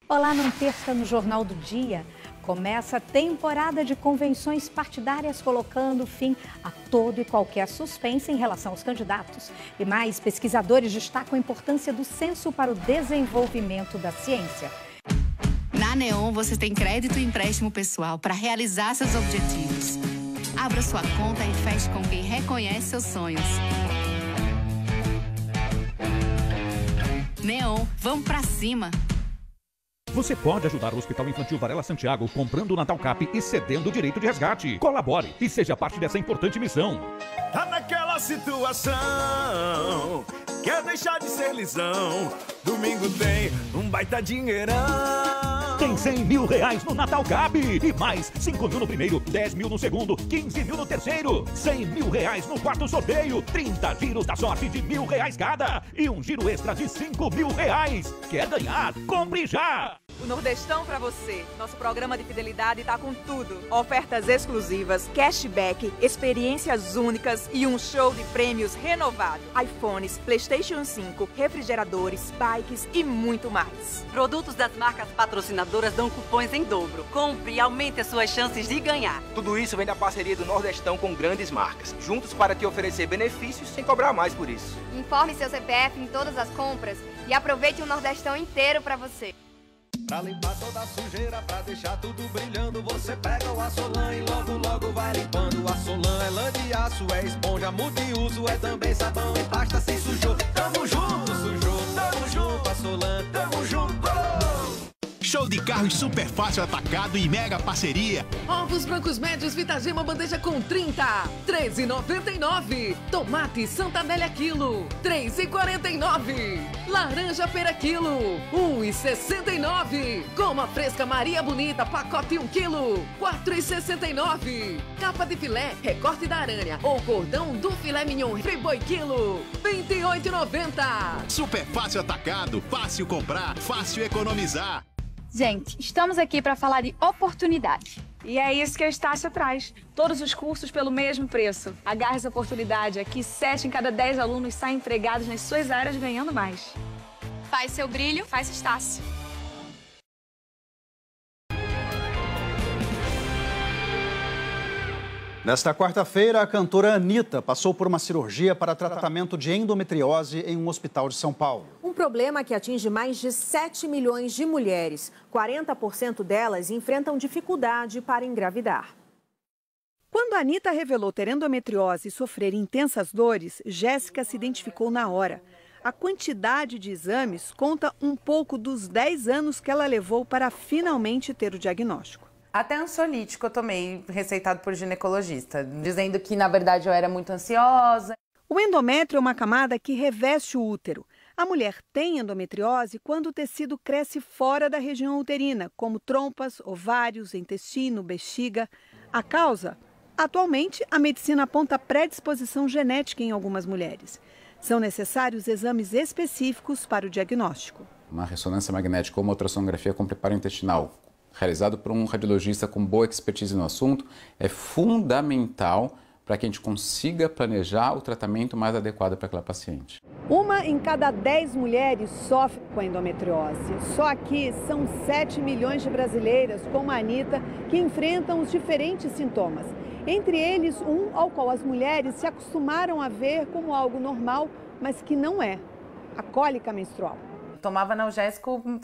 Olá, não perca no Jornal do Dia. Começa a temporada de convenções partidárias colocando fim a todo e qualquer suspense em relação aos candidatos. E mais, pesquisadores destacam a importância do censo para o desenvolvimento da ciência. Na Neon, você tem crédito e empréstimo pessoal para realizar seus objetivos. Abra sua conta e feche com quem reconhece seus sonhos. Neon, vamos pra cima! Você pode ajudar o Hospital Infantil Varela Santiago comprando o Natal Cap e cedendo o direito de resgate. Colabore e seja parte dessa importante missão. Tá naquela situação, quer deixar de ser lisão. Domingo tem um baita dinheirão. Tem R$100.000 no Natal Cap e mais 5.000 no primeiro, 10.000 no segundo, 15.000 no terceiro, R$100.000 no quarto sorteio, 30 giros da sorte de R$1.000 cada e um giro extra de R$5.000. Quer ganhar? Compre já! O Nordestão pra você. Nosso programa de fidelidade tá com tudo. Ofertas exclusivas, cashback, experiências únicas e um show de prêmios renovado. iPhones, PlayStation 5, refrigeradores, bikes e muito mais. Produtos das marcas patrocinadoras dão cupons em dobro. Compre e aumente as suas chances de ganhar. Tudo isso vem da parceria do Nordestão com grandes marcas. Juntos para te oferecer benefícios sem cobrar mais por isso. Informe seu CPF em todas as compras e aproveite o Nordestão inteiro pra você. Pra limpar toda a sujeira, pra deixar tudo brilhando, você pega o Assolan e logo vai limpando. O Assolan é lã de aço, é esponja multiuso, é também sabão e pasta sem sujou. Tamo junto, sujou, tamo junto, Assolan, tamo junto. Show de carros super fácil atacado e mega parceria. Ovos brancos médios Vitagema bandeja com 30, R$13,99. Tomate Santa Amélia quilo, R$3,49. Laranja pera quilo, R$1,69. Goma fresca Maria Bonita, pacote 1 quilo, R$4,69. Capa de filé, recorte da aranha ou cordão do filé mignon Friboi quilo, R$28,90. Super fácil atacado, fácil comprar, fácil economizar. Gente, estamos aqui para falar de oportunidade. E é isso que a Estácio traz. Todos os cursos pelo mesmo preço. Agarre essa oportunidade. Aqui, 7 em cada 10 alunos saem empregados nas suas áreas ganhando mais. Faz seu brilho, faz Estácio. Nesta quarta-feira, a cantora Anitta passou por uma cirurgia para tratamento de endometriose em um hospital de São Paulo. Um problema que atinge mais de 7 milhões de mulheres. 40% delas enfrentam dificuldade para engravidar. Quando a Anitta revelou ter endometriose e sofrer intensas dores, Jéssica se identificou na hora. A quantidade de exames conta um pouco dos 10 anos que ela levou para finalmente ter o diagnóstico. Até ansiolítico eu tomei, receitado por ginecologista, dizendo que, na verdade, eu era muito ansiosa. O endométrio é uma camada que reveste o útero. A mulher tem endometriose quando o tecido cresce fora da região uterina, como trompas, ovários, intestino, bexiga. A causa? Atualmente, a medicina aponta predisposição genética em algumas mulheres. São necessários exames específicos para o diagnóstico. Uma ressonância magnética ou uma ultrassonografia com preparo intestinal, realizado por um radiologista com boa expertise no assunto, é fundamental para que a gente consiga planejar o tratamento mais adequado para aquela paciente. 1 em cada 10 mulheres sofre com endometriose. Só aqui são 7 milhões de brasileiras, como a Anitta, que enfrentam os diferentes sintomas. Entre eles, um ao qual as mulheres se acostumaram a ver como algo normal, mas que não é: a cólica menstrual. Tomava analgésico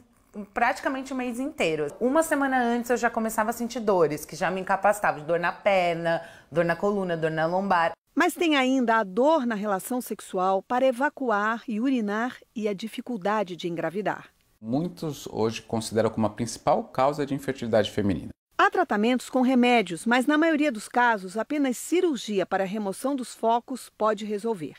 praticamente o mês inteiro. Uma semana antes eu já começava a sentir dores, que já me incapacitavam, de dor na perna, dor na coluna, dor na lombar. Mas tem ainda a dor na relação sexual para evacuar e urinar e a dificuldade de engravidar. Muitos hoje consideram como a principal causa de infertilidade feminina. Há tratamentos com remédios, mas na maioria dos casos apenas cirurgia para a remoção dos focos pode resolver.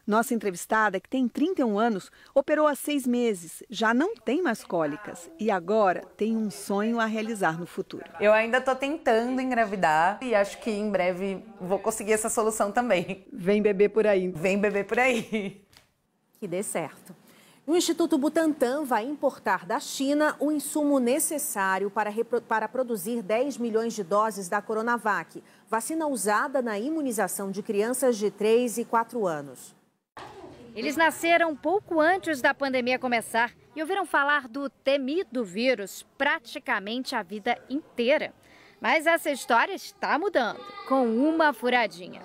Nossa entrevistada, que tem 31 anos, operou há 6 meses, já não tem mais cólicas e agora tem um sonho a realizar no futuro. Eu ainda estou tentando engravidar e acho que em breve vou conseguir essa solução também. Vem bebê por aí. Vem bebê por aí. Que dê certo. O Instituto Butantan vai importar da China o insumo necessário para produzir 10 milhões de doses da Coronavac, vacina usada na imunização de crianças de 3 e 4 anos. Eles nasceram pouco antes da pandemia começar e ouviram falar do temido vírus praticamente a vida inteira. Mas essa história está mudando, com uma furadinha.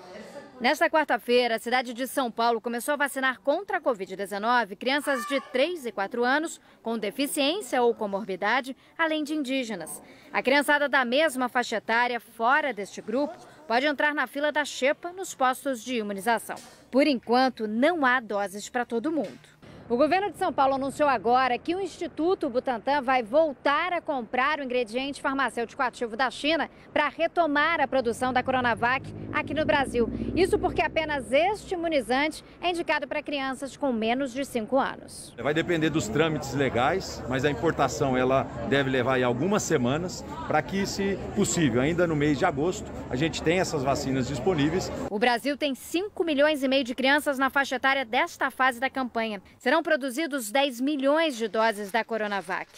Nesta quarta-feira, a cidade de São Paulo começou a vacinar contra a Covid-19 crianças de 3 e 4 anos com deficiência ou comorbidade, além de indígenas. A criançada da mesma faixa etária, fora deste grupo, pode entrar na fila da xepa nos postos de imunização. Por enquanto, não há doses para todo mundo. O governo de São Paulo anunciou agora que o Instituto Butantan vai voltar a comprar o ingrediente farmacêutico ativo da China para retomar a produção da Coronavac aqui no Brasil. Isso porque apenas este imunizante é indicado para crianças com menos de 5 anos. Vai depender dos trâmites legais, mas a importação ela deve levar aí algumas semanas para que, se possível, ainda no mês de agosto, a gente tenha essas vacinas disponíveis. O Brasil tem 5,5 milhões de crianças na faixa etária desta fase da campanha. Serão produzidos 10 milhões de doses da Coronavac.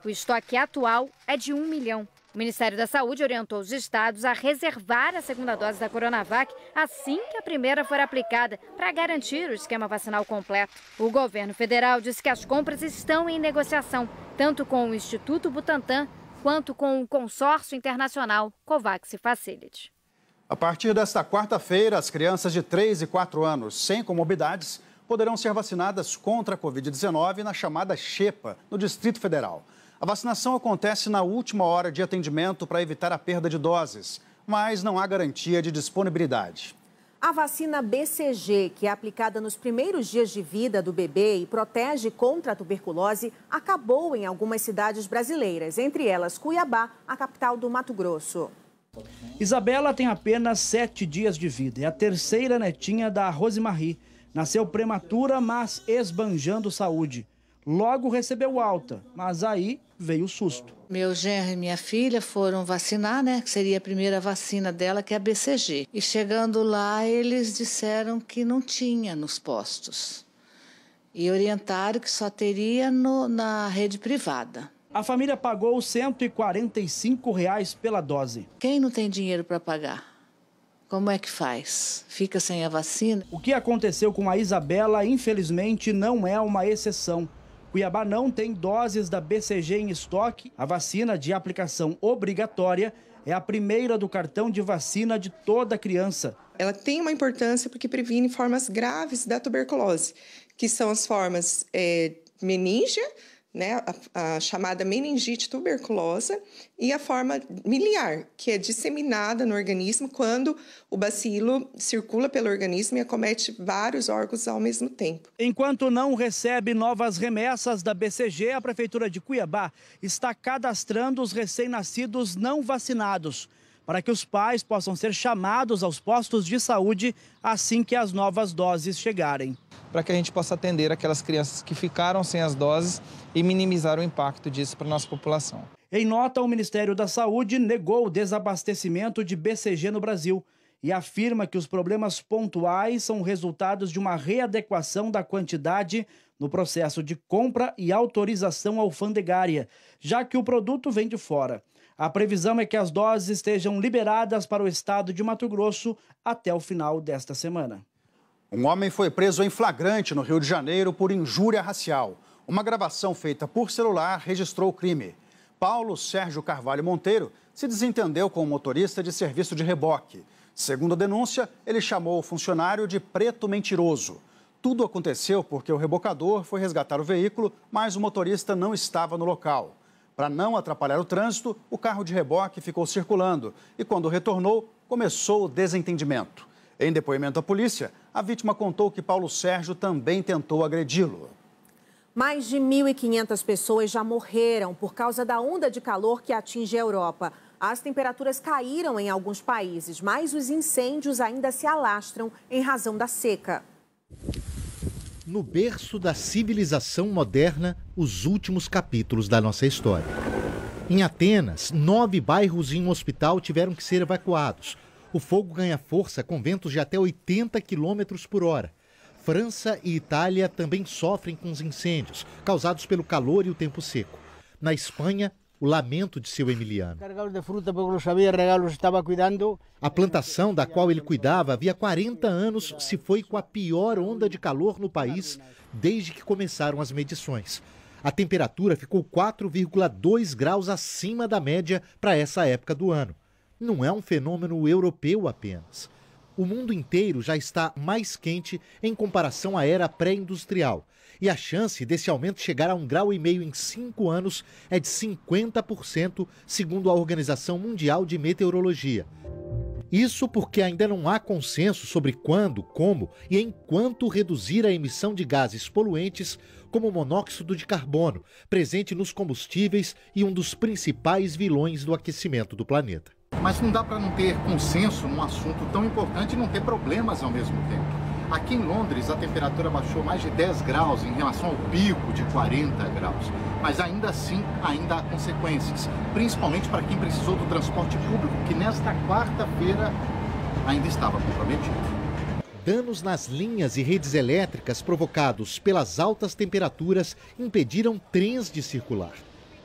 que o estoque atual é de 1 milhão. O Ministério da Saúde orientou os estados a reservar a segunda dose da Coronavac assim que a primeira for aplicada, para garantir o esquema vacinal completo. O governo federal disse que as compras estão em negociação, tanto com o Instituto Butantan quanto com o consórcio internacional COVAX Facility. A partir desta quarta-feira, as crianças de 3 e 4 anos sem comorbidades poderão ser vacinadas contra a Covid-19 na chamada Xepa, no Distrito Federal. A vacinação acontece na última hora de atendimento para evitar a perda de doses, mas não há garantia de disponibilidade. A vacina BCG, que é aplicada nos primeiros dias de vida do bebê e protege contra a tuberculose, acabou em algumas cidades brasileiras, entre elas Cuiabá, a capital do Mato Grosso. Isabela tem apenas 7 dias de vida. É a terceira netinha da Rosemarie. Nasceu prematura, mas esbanjando saúde. Logo recebeu alta, mas aí veio o susto. Meu genro e minha filha foram vacinar, né? Que seria a primeira vacina dela, que é a BCG. E chegando lá, eles disseram que não tinha nos postos. E orientaram que só teria na rede privada. A família pagou R$ 145 pela dose. Quem não tem dinheiro para pagar? Como é que faz? Fica sem a vacina? O que aconteceu com a Isabela, infelizmente, não é uma exceção. Cuiabá não tem doses da BCG em estoque. A vacina de aplicação obrigatória é a primeira do cartão de vacina de toda criança. Ela tem uma importância porque previne formas graves da tuberculose, que são as formas meníngea, né, a chamada meningite tuberculosa, e a forma miliar, que é disseminada no organismo quando o bacilo circula pelo organismo e acomete vários órgãos ao mesmo tempo. Enquanto não recebe novas remessas da BCG, a Prefeitura de Cuiabá está cadastrando os recém-nascidos não vacinados, para que os pais possam ser chamados aos postos de saúde assim que as novas doses chegarem. Para que a gente possa atender aquelas crianças que ficaram sem as doses e minimizar o impacto disso para a nossa população. Em nota, o Ministério da Saúde negou o desabastecimento de BCG no Brasil e afirma que os problemas pontuais são resultados de uma readequação da quantidade no processo de compra e autorização alfandegária, já que o produto vem de fora. A previsão é que as doses estejam liberadas para o estado de Mato Grosso até o final desta semana. Um homem foi preso em flagrante no Rio de Janeiro por injúria racial. Uma gravação feita por celular registrou o crime. Paulo Sérgio Carvalho Monteiro se desentendeu com o motorista de serviço de reboque. Segundo a denúncia, ele chamou o funcionário de preto mentiroso. Tudo aconteceu porque o rebocador foi resgatar o veículo, mas o motorista não estava no local. Para não atrapalhar o trânsito, o carro de reboque ficou circulando e, quando retornou, começou o desentendimento. Em depoimento à polícia, a vítima contou que Paulo Sérgio também tentou agredi-lo. Mais de 1.500 pessoas já morreram por causa da onda de calor que atinge a Europa. As temperaturas caíram em alguns países, mas os incêndios ainda se alastram em razão da seca. No berço da civilização moderna, os últimos capítulos da nossa história. Em Atenas, 9 bairros e um hospital tiveram que ser evacuados. O fogo ganha força com ventos de até 80 km por hora. França e Itália também sofrem com os incêndios, causados pelo calor e o tempo seco. Na Espanha, o lamento de seu Emiliano. A plantação da qual ele cuidava havia 40 anos se foi com a pior onda de calor no país desde que começaram as medições. A temperatura ficou 4,2 graus acima da média para essa época do ano. Não é um fenômeno europeu apenas. O mundo inteiro já está mais quente em comparação à era pré-industrial. E a chance desse aumento chegar a 1,5 graus em 5 anos é de 50%, segundo a Organização Mundial de Meteorologia. Isso porque ainda não há consenso sobre quando, como e em quanto reduzir a emissão de gases poluentes, como o monóxido de carbono, presente nos combustíveis e um dos principais vilões do aquecimento do planeta. Mas não dá para não ter consenso num assunto tão importante e não ter problemas ao mesmo tempo. Aqui em Londres, a temperatura baixou mais de 10 graus em relação ao pico de 40 graus. Mas ainda assim, ainda há consequências, principalmente para quem precisou do transporte público, que nesta quarta-feira ainda estava comprometido. Danos nas linhas e redes elétricas provocados pelas altas temperaturas impediram trens de circular.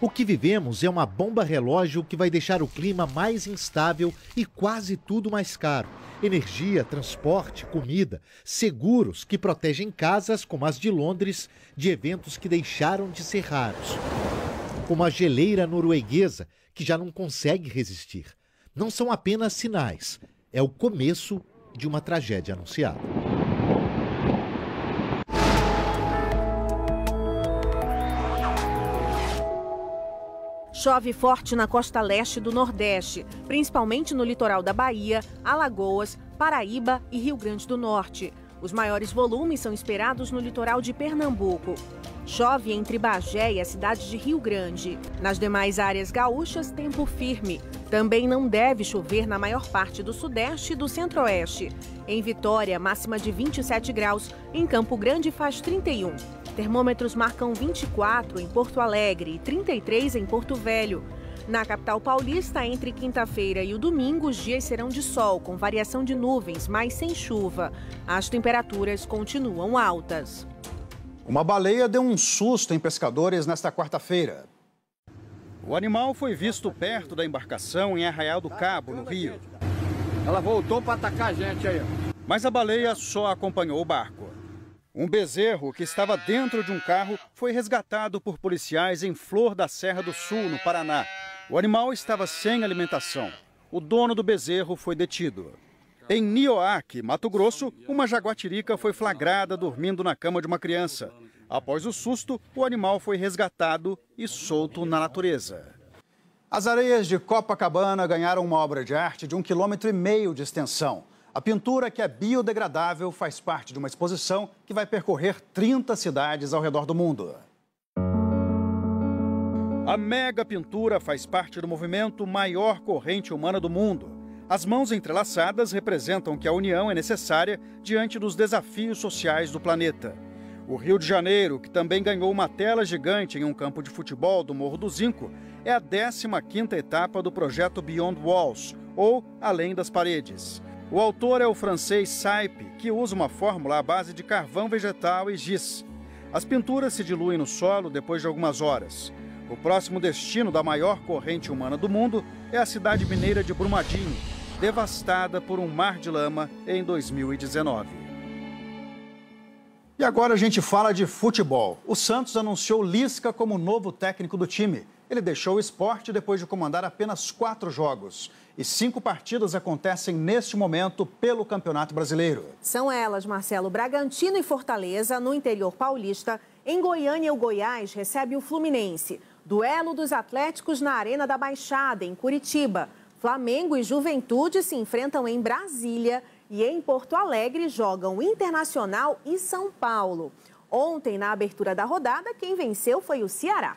O que vivemos é uma bomba relógio que vai deixar o clima mais instável e quase tudo mais caro. Energia, transporte, comida, seguros que protegem casas como as de Londres de eventos que deixaram de ser raros. Como a geleira norueguesa, que já não consegue resistir. Não são apenas sinais, é o começo de uma tragédia anunciada. Chove forte na costa leste do Nordeste, principalmente no litoral da Bahia, Alagoas, Paraíba e Rio Grande do Norte. Os maiores volumes são esperados no litoral de Pernambuco. Chove entre Bagé e a cidade de Rio Grande. Nas demais áreas gaúchas, tempo firme. Também não deve chover na maior parte do Sudeste e do Centro-Oeste. Em Vitória, máxima de 27 graus. Em Campo Grande faz 31. Termômetros marcam 24 em Porto Alegre e 33 em Porto Velho. Na capital paulista, entre quinta-feira e o domingo, os dias serão de sol, com variação de nuvens, mas sem chuva. As temperaturas continuam altas. Uma baleia deu um susto em pescadores nesta quarta-feira. O animal foi visto perto da embarcação em Arraial do Cabo, no Rio. Ela voltou para atacar a gente aí. Mas a baleia só acompanhou o barco. Um bezerro que estava dentro de um carro foi resgatado por policiais em Flor da Serra do Sul, no Paraná. O animal estava sem alimentação. O dono do bezerro foi detido. Em Nioaque, Mato Grosso, uma jaguatirica foi flagrada dormindo na cama de uma criança. Após o susto, o animal foi resgatado e solto na natureza. As areias de Copacabana ganharam uma obra de arte de 1,5 km de extensão. A pintura, que é biodegradável, faz parte de uma exposição que vai percorrer 30 cidades ao redor do mundo. A mega pintura faz parte do movimento Maior Corrente Humana do Mundo. As mãos entrelaçadas representam que a união é necessária diante dos desafios sociais do planeta. O Rio de Janeiro, que também ganhou uma tela gigante em um campo de futebol do Morro do Zinco, é a 15ª etapa do projeto Beyond Walls, ou Além das Paredes. O autor é o francês Saipe, que usa uma fórmula à base de carvão vegetal e giz. As pinturas se diluem no solo depois de algumas horas. O próximo destino da maior corrente humana do mundo é a cidade mineira de Brumadinho, devastada por um mar de lama em 2019. E agora a gente fala de futebol. O Santos anunciou Lisca como novo técnico do time. Ele deixou o esporte depois de comandar apenas 4 jogos. E 5 partidas acontecem neste momento pelo Campeonato Brasileiro. São elas, Marcelo, Bragantino e Fortaleza, no interior paulista. Em Goiânia, o Goiás recebe o Fluminense. Duelo dos Atléticos na Arena da Baixada, em Curitiba. Flamengo e Juventude se enfrentam em Brasília. E em Porto Alegre jogam Internacional e São Paulo. Ontem, na abertura da rodada, quem venceu foi o Ceará.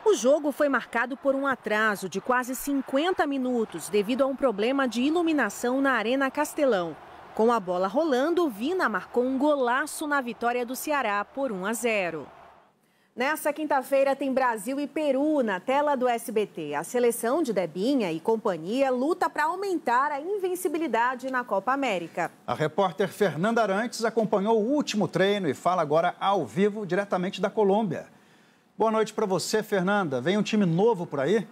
O jogo foi marcado por um atraso de quase 50 minutos devido a um problema de iluminação na Arena Castelão. Com a bola rolando, Vina marcou um golaço na vitória do Ceará por 1-0. Nessa quinta-feira tem Brasil e Peru na tela do SBT. A seleção de Debinha e companhia luta para aumentar a invencibilidade na Copa América. A repórter Fernanda Arantes acompanhou o último treino e fala agora ao vivo diretamente da Colômbia. Boa noite para você, Fernanda. Vem um time novo por aí?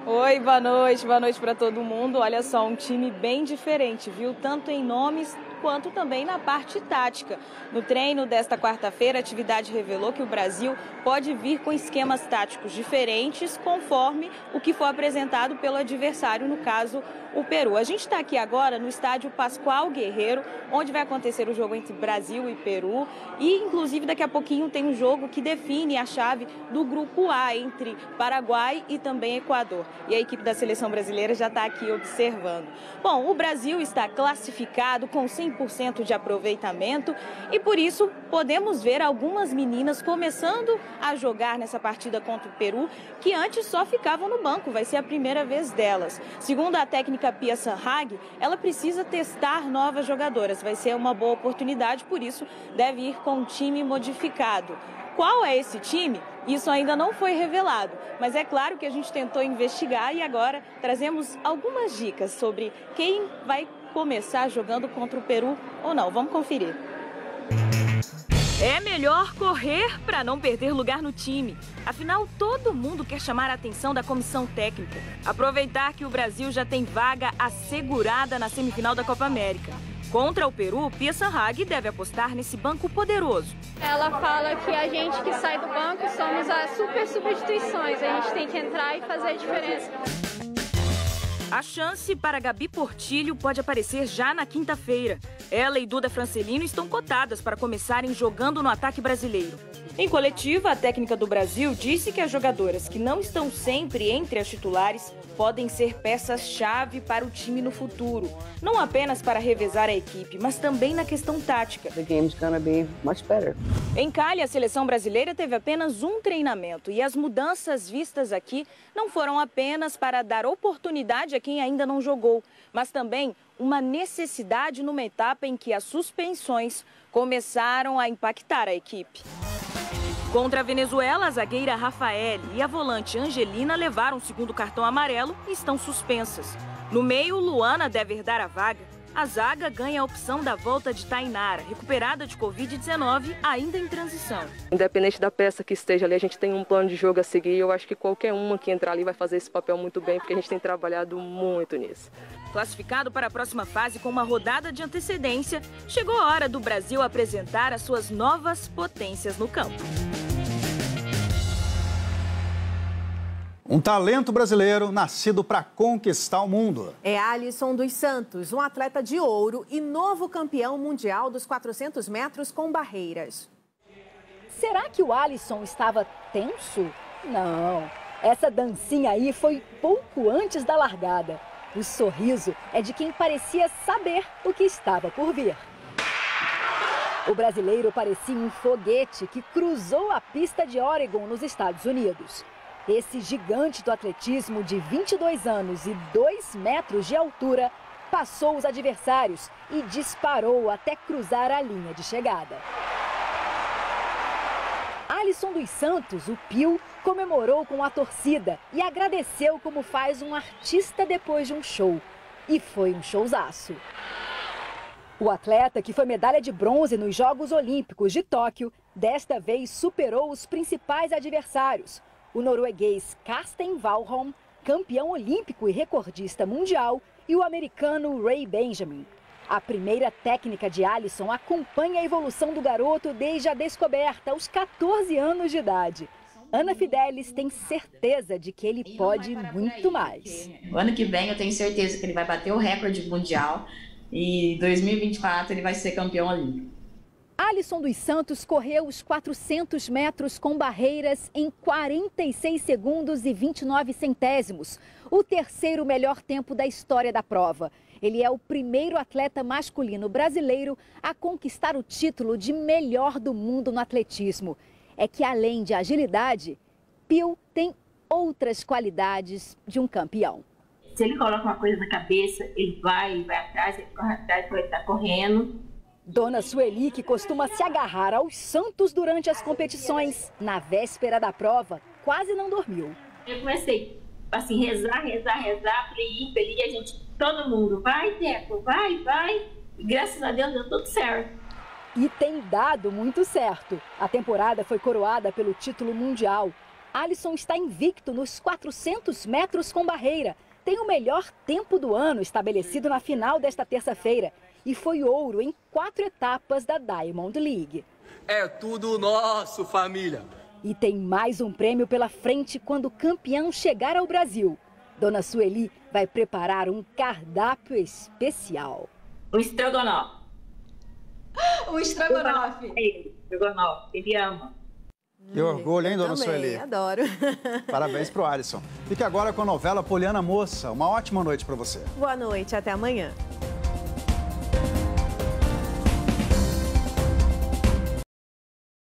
Oi, boa noite para todo mundo. Olha só, um time bem diferente, viu? Tanto em nomes quanto também na parte tática. No treino desta quarta-feira, a atividade revelou que o Brasil pode vir com esquemas táticos diferentes conforme o que for apresentado pelo adversário, no caso, o Peru. A gente está aqui agora no estádio Pascoal Guerreiro, onde vai acontecer o jogo entre Brasil e Peru. E, inclusive, daqui a pouquinho tem um jogo que define a chave do Grupo A entre Paraguai e também Equador. E a equipe da seleção brasileira já está aqui observando. Bom, o Brasil está classificado com 100% de aproveitamento e, por isso, podemos ver algumas meninas começando a jogar nessa partida contra o Peru, que antes só ficavam no banco. Vai ser a primeira vez delas. Segundo a técnica Pia Sanhag, ela precisa testar novas jogadoras. Vai ser uma boa oportunidade, por isso deve ir com um time modificado. Qual é esse time? Isso ainda não foi revelado, mas é claro que a gente tentou investigar e agora trazemos algumas dicas sobre quem vai começar jogando contra o Peru ou não. Vamos conferir. É melhor melhor correr para não perder lugar no time. Afinal, todo mundo quer chamar a atenção da comissão técnica. Aproveitar que o Brasil já tem vaga assegurada na semifinal da Copa América. Contra o Peru, Pia Sanhag deve apostar nesse banco poderoso. Ela fala que a gente que sai do banco somos as super substituições. A gente tem que entrar e fazer a diferença. A chance para Gabi Portillo pode aparecer já na quinta-feira. Ela e Duda Francelino estão cotadas para começarem jogando no ataque brasileiro. Em coletiva, a técnica do Brasil disse que as jogadoras que não estão sempre entre as titulares podem ser peças-chave para o time no futuro. Não apenas para revezar a equipe, mas também na questão tática. The game's gonna be much better. Em Cali, a seleção brasileira teve apenas um treinamento e as mudanças vistas aqui não foram apenas para dar oportunidade a quem ainda não jogou, mas também uma necessidade numa etapa em que as suspensões começaram a impactar a equipe. Contra a Venezuela, a zagueira Rafael e a volante Angelina levaram o segundo cartão amarelo e estão suspensas. No meio, Luana deve herdar a vaga. A zaga ganha a opção da volta de Tainara, recuperada de Covid-19, ainda em transição. Independente da peça que esteja ali, a gente tem um plano de jogo a seguir. Eu acho que qualquer uma que entrar ali vai fazer esse papel muito bem, porque a gente tem trabalhado muito nisso. Classificado para a próxima fase com uma rodada de antecedência, chegou a hora do Brasil apresentar as suas novas potências no campo. Um talento brasileiro nascido para conquistar o mundo. É Alisson dos Santos, um atleta de ouro e novo campeão mundial dos 400 metros com barreiras. Será que o Alisson estava tenso? Não, essa dancinha aí foi pouco antes da largada. O sorriso é de quem parecia saber o que estava por vir. O brasileiro parecia um foguete que cruzou a pista de Oregon, nos Estados Unidos. Esse gigante do atletismo de 22 anos e 2 metros de altura passou os adversários e disparou até cruzar a linha de chegada. Alisson dos Santos, o Pio, comemorou com a torcida e agradeceu como faz um artista depois de um show. E foi um showzaço. O atleta, que foi medalha de bronze nos Jogos Olímpicos de Tóquio, desta vez superou os principais adversários. O norueguês Karsten Warholm, campeão olímpico e recordista mundial, e o americano Ray Benjamin. A primeira técnica de Alisson acompanha a evolução do garoto desde a descoberta, aos 14 anos de idade. Ana Fidelis tem certeza de que ele pode muito mais. O ano que vem eu tenho certeza que ele vai bater o recorde mundial e em 2024 ele vai ser campeão olímpico. Alisson dos Santos correu os 400 metros com barreiras em 46 segundos e 29 centésimos, o terceiro melhor tempo da história da prova. Ele é o primeiro atleta masculino brasileiro a conquistar o título de melhor do mundo no atletismo. É que, além de agilidade, Pio tem outras qualidades de um campeão. Se ele coloca uma coisa na cabeça, ele vai atrás, ele corre atrás, vai estar correndo. Dona Sueli, que costuma se agarrar aos santos durante as competições, na véspera da prova, quase não dormiu. Eu comecei, assim, rezar para ele ir, a gente, todo mundo, vai, Teco, vai. E graças a Deus deu tudo certo. E tem dado muito certo. A temporada foi coroada pelo título mundial. Alisson está invicto nos 400 metros com barreira. Tem o melhor tempo do ano estabelecido na final desta terça-feira. E foi ouro em 4 etapas da Diamond League. É tudo nosso, família! E tem mais um prêmio pela frente quando o campeão chegar ao Brasil. Dona Sueli vai preparar um cardápio especial. O estrogonofe. O estrogonofe. Ele ama. Que orgulho, hein, Dona Sueli? Adoro. Parabéns pro Alisson. Fique agora com a novela Poliana Moça. Uma ótima noite para você. Boa noite, até amanhã.